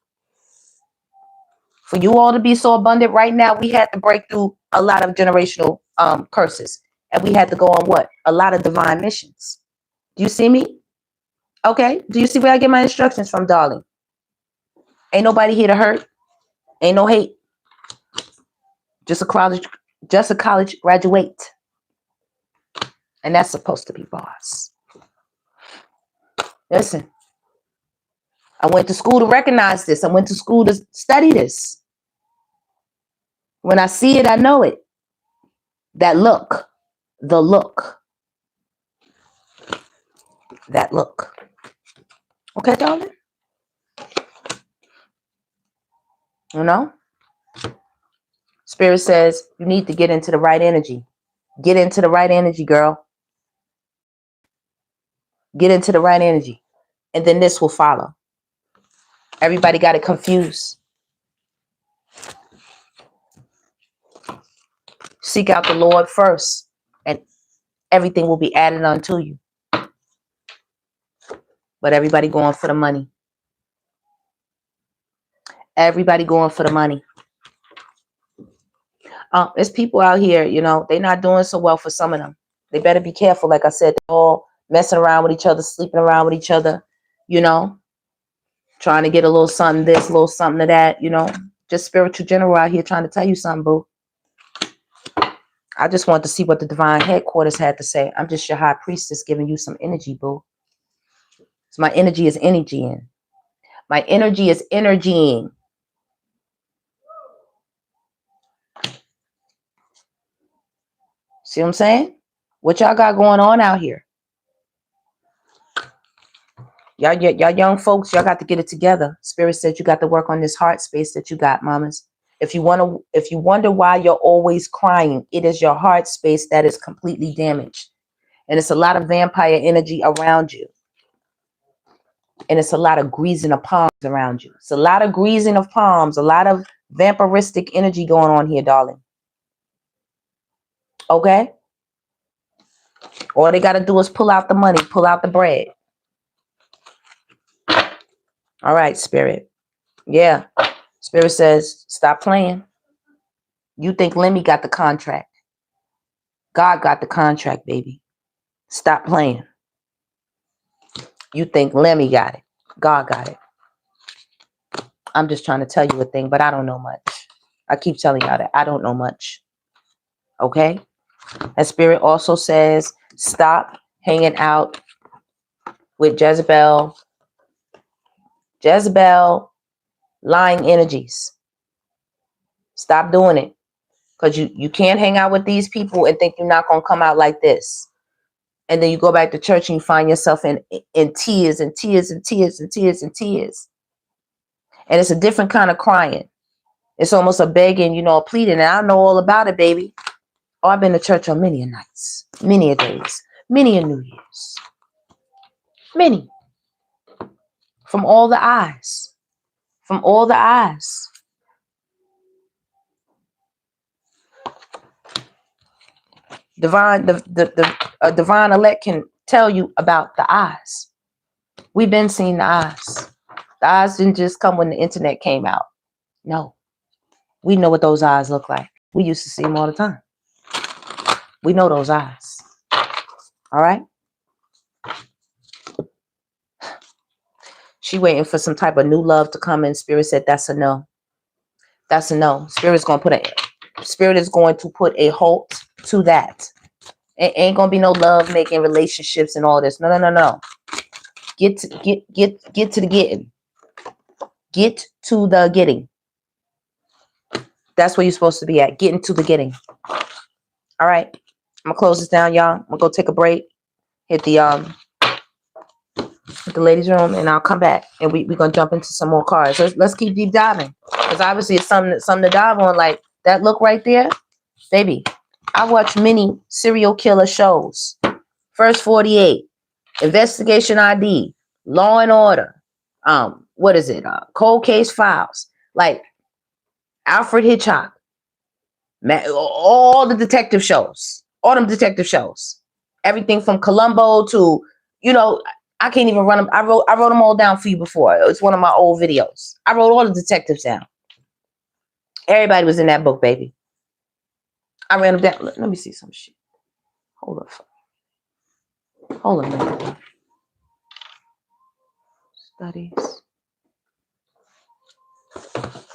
For you all to be so abundant right now, we had to break through a lot of generational curses. And we had to go on what? A lot of divine missions. Do you see me? Okay. Do you see where I get my instructions from, darling? Ain't nobody here to hurt. Ain't no hate. Just a college graduate. And that's supposed to be boss. Listen. I went to school to recognize this. I went to school to study this. When I see it, I know it. That look. The look. That look. Okay, darling? You know? Spirit says you need to get into the right energy. Get into the right energy, girl. Get into the right energy. And then this will follow. Everybody got it confused. Seek out the Lord first, and everything will be added unto you. But everybody going for the money. Everybody going for the money. There's people out here, you know, they're not doing so well for some of them. They better be careful. Like I said, they're all messing around with each other, sleeping around with each other, you know, trying to get a little something this, a little something to that, you know. Just spiritual general out here trying to tell you something, boo. I just want to see what the divine headquarters had to say. I'm just your high priestess giving you some energy, boo. So my energy is energying. My energy is energying. See what I'm saying? What y'all got going on out here? Y'all young folks, y'all got to get it together. Spirit said you got to work on this heart space that you got, mamas. If you wonder why you're always crying, it is your heart space that is completely damaged. And it's a lot of vampire energy around you. And it's a lot of greasing of palms around you. It's a lot of greasing of palms, a lot of vampiristic energy going on here, darling. Okay? All they got to do is pull out the money, pull out the bread. All right, Spirit. Yeah. Spirit says, stop playing. You think Lemmy got the contract. God got the contract, baby. Stop playing. You think Lemmy got it. God got it. I'm just trying to tell you a thing, but I don't know much. I keep telling y'all that I don't know much. Okay? And Spirit also says, stop hanging out with Jezebel, lying energies. Stop doing it. Because you can't hang out with these people and think you're not going to come out like this. And then you go back to church and you find yourself in tears and tears and tears and tears and tears. And it's a different kind of crying. It's almost a begging, you know, a pleading. And I know all about it, baby. Oh, I've been to church on many a nights, many a days, many a New Year's. Many. From all the eyes. From all the eyes. The divine elect can tell you about the eyes. We've been seeing the eyes. The eyes didn't just come when the internet came out. No. We know what those eyes look like. We used to see them all the time. We know those eyes. All right? She waiting for some type of new love to come in. Spirit said that's a no. That's a no. Spirit is going to put a halt to that. It ain't going to be no love making relationships and all this. No. Get to the getting. Get to the getting. That's where you're supposed to be at. Getting to the getting. All right. I'm going to close this down, y'all. I'm going to go take a break. Hit the ladies' room, and I'll come back. And we're going to jump into some more cards. Let's keep deep diving. Because obviously it's something to dive on. Like that look right there. Baby, I watch many serial killer shows. First 48. Investigation ID. Law and Order. What is it? Cold Case Files. Like Alfred Hitchcock. All the detective shows. All them detective shows. Everything from Columbo to, you know, I can't even run them. I wrote them all down for you before. It's one of my old videos. I wrote all the detectives down. Everybody was in that book, baby. I ran them down. Let me see some shit. Hold on a minute. Studies.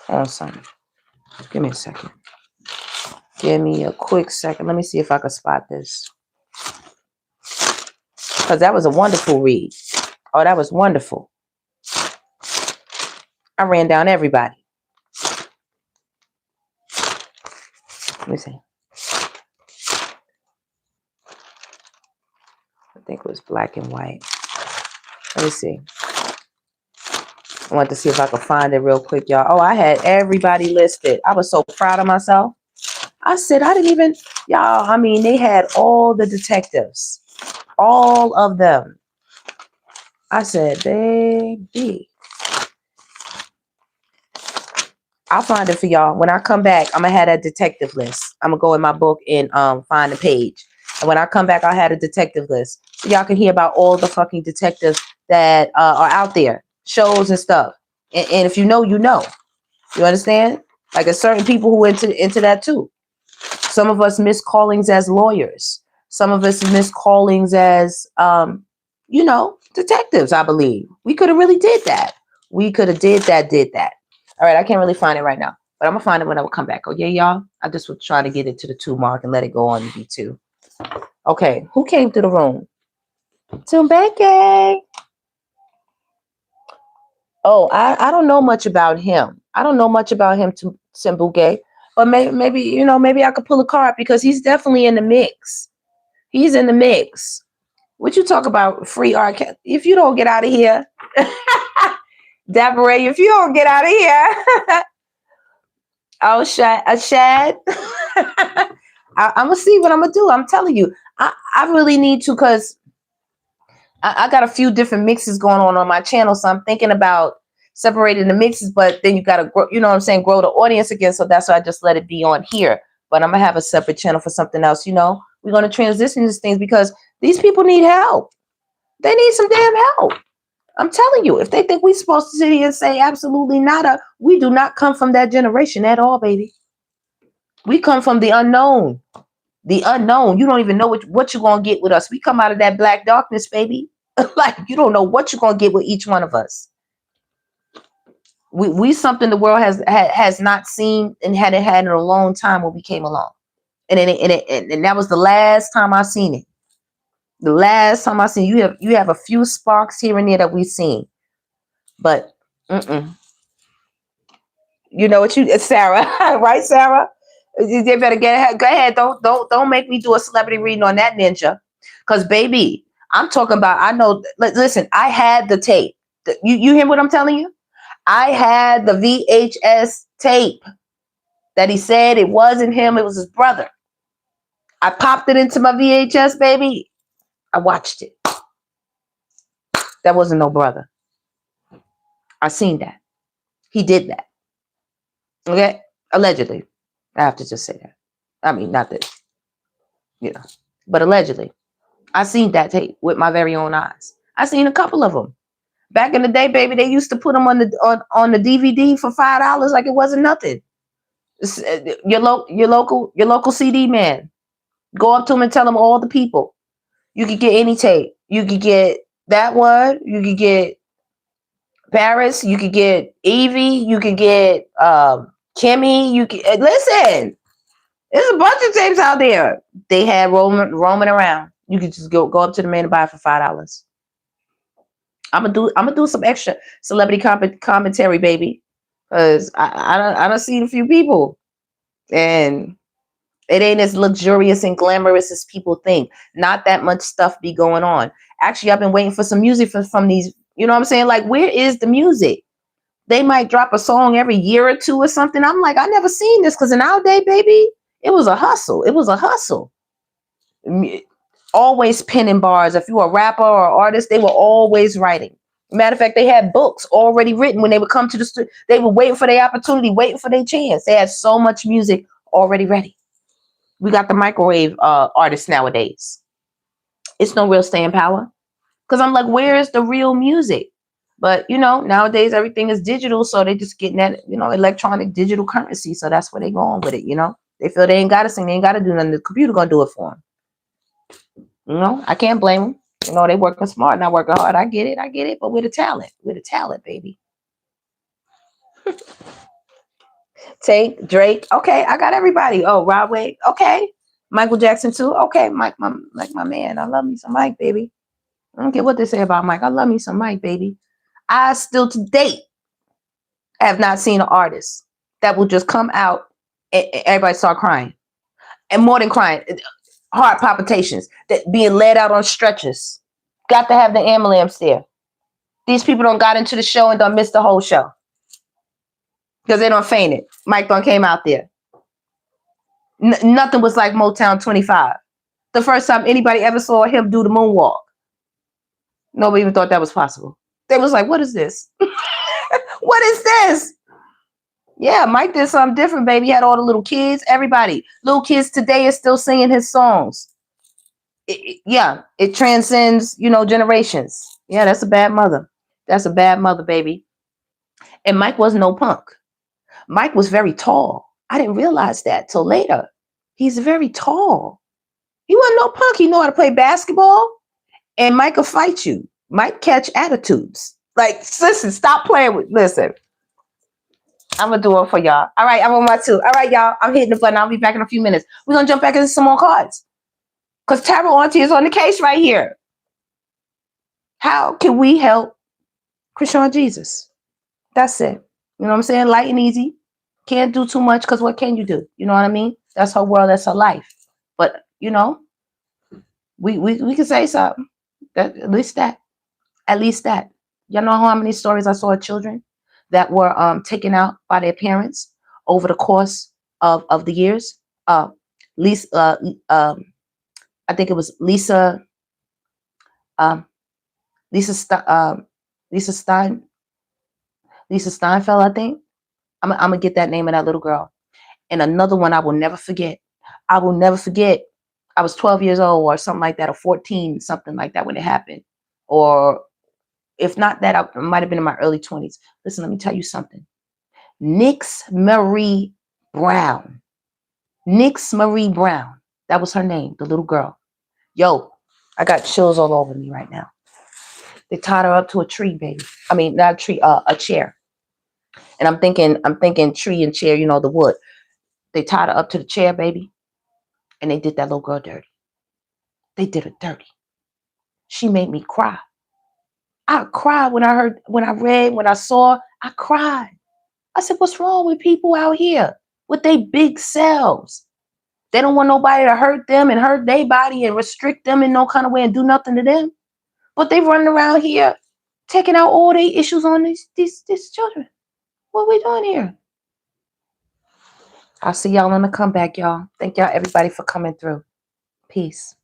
Hold on, son. Give me a second. Give me a quick second. Let me see if I can spot this. Because that was a wonderful read. Oh, that was wonderful. I ran down everybody. Let me see. I think it was black and white. Let me see. I wanted to see if I could find it real quick, y'all. Oh, I had everybody listed. I was so proud of myself. I said, I didn't even, y'all, I mean, they had all the detectives. All of them. I said, baby. I'll find it for y'all. When I come back, I'm going to have that detective list. I'm going to go in my book and find the page. And when I come back, I'll have a detective list. So y'all can hear about all the fucking detectives that are out there. Shows and stuff. And if you know, you know. You understand? Like there's certain people who into that too. Some of us miss callings as lawyers. Some of us miss callings as, detectives, I believe. We could have really did that. We could have did that. All right, I can't really find it right now, but I'm going to find it when I will come back. Okay, y'all? I just was trying to get it to the 2 mark and let it go on B2. Okay, who came to the room? Tumbeke. Oh, I don't know much about him. I don't know much about him, Simbuke. But maybe I could pull a card because he's definitely in the mix. He's in the mix. What you talk about free art? If you don't get out of here, Dapper Ray, if you don't get out of here, oh, Shad. I'm gonna see what I'm gonna do. I'm telling you, I really need to, because I got a few different mixes going on my channel, so I'm thinking about separating the mixes, but then you gotta grow, grow the audience again. So that's why I just let it be on here. But I'm gonna have a separate channel for something else. We're gonna transition these things because these people need help. They need some damn help. I'm telling you, if they think we're supposed to sit here and say absolutely nada, we do not come from that generation at all, baby. We come from the unknown. The unknown. You don't even know what you're gonna get with us. We come out of that black darkness, baby. Like, you don't know what you're gonna get with each one of us. We something the world has not seen and hadn't had in a long time when we came along, and that was the last time I seen it. The last time I seen you have a few sparks here and there that we've seen, but you know what it's Sarah, right, Sarah? They better go ahead. Don't make me do a celebrity reading on that ninja, because baby, I'm talking about. I know. Listen, I had the tape. You hear what I'm telling you? I had the VHS tape that he said it wasn't him, it was his brother. I popped it into my VHS, baby. I watched it. That wasn't no brother. I seen that. He did that. Okay? Allegedly. I have to just say that. I mean, not that, but allegedly. I seen that tape with my very own eyes. I seen a couple of them. Back in the day, baby, they used to put them on the DVD for $5 like it wasn't nothing. Your local CD man. Go up to him and tell him all the people. You could get any tape. You could get that one. You could get Paris. You could get Evie. You could get Kimmy. You could listen. There's a bunch of tapes out there. They had roaming around. You could just go up to the man and buy it for $5. I'm gonna do some extra celebrity commentary, baby, because I don't see a few people, and it ain't as luxurious and glamorous as people think. Not that much stuff be going on. Actually, I've been waiting for some music from these. You know what I'm saying? Like, where is the music? They might drop a song every year or two or something. I'm like, I never seen this, because in our day, baby, it was a hustle. It was a hustle. Always penning bars. If you were a rapper or artist, they were always writing. Matter of fact, they had books already written when they would come to the studio. They were waiting for their opportunity, waiting for their chance. They had so much music already ready. We got the microwave artists nowadays. It's no real staying power. Because I'm like, where is the real music? But, nowadays everything is digital. So they just getting that, electronic digital currency. So that's where they going with it, They feel they ain't got to sing. They ain't got to do nothing. The computer going to do it for them. I can't blame them. They working smart, not working hard. I get it. But with the talent, baby. Tank, Drake. Okay, I got everybody. Oh, Rod Wave. Okay. Michael Jackson too. Okay, Mike, my man. I love me some Mike, baby. I don't care what they say about Mike. I love me some Mike, baby. I still to date have not seen an artist that will just come out and everybody start crying. And more than crying, heart palpitations, that being led out on stretchers. Got to have the ambulance there. These people don't got into the show and done missed the whole show. Because they don't fainted. Mike done came out there. Nothing was like Motown 25. The first time anybody ever saw him do the moonwalk. Nobody even thought that was possible. They was like, what is this? What is this? Yeah, Mike did something different, baby. He had all the little kids, everybody. Little kids today is still singing his songs. It transcends, generations. Yeah, that's a bad mother. That's a bad mother, baby. And Mike was no punk. Mike was very tall. I didn't realize that till later. He's very tall. He wasn't no punk. He know how to play basketball, and Mike will fight you. Might catch attitudes. Like, listen, stop playing with. Listen, I'm gonna do it for y'all. All right, I'm on my 2. All right, y'all. I'm hitting the button. I'll be back in a few minutes. We're gonna jump back into some more cards. Because Tarot Auntie is on the case right here. How can we help Chrisean Jesus? That's it. You know what I'm saying? Light and easy. Can't do too much because what can you do? You know what I mean? That's her world. That's her life. But, you know, we can say something. At least that. At least that. Y'all know how many stories I saw of children that were taken out by their parents over the course of the years? Lisa, I think it was Lisa Steinfeld, I think. I'm gonna get that name of that little girl. And another one I will never forget. I will never forget. I was 12 years old or something like that, or 14, something like that when it happened. Or if not that, I might have been in my early 20s. Listen, let me tell you something. Nix Marie Brown. Nix Marie Brown. That was her name, the little girl. Yo, I got chills all over me right now. They tied her up to a tree, baby. I mean, not a tree, a chair. And I'm thinking tree and chair, you know, the wood. They tied her up to the chair, baby. And they did that little girl dirty. They did her dirty. She made me cry. I cried when I saw, I cried. I said, what's wrong with people out here with their big selves? They don't want nobody to hurt them and hurt their body and restrict them in no kind of way and do nothing to them. But they running around here taking out all their issues on these children. What are we doing here? I'll see y'all on the comeback, y'all. Thank y'all, everybody, for coming through. Peace.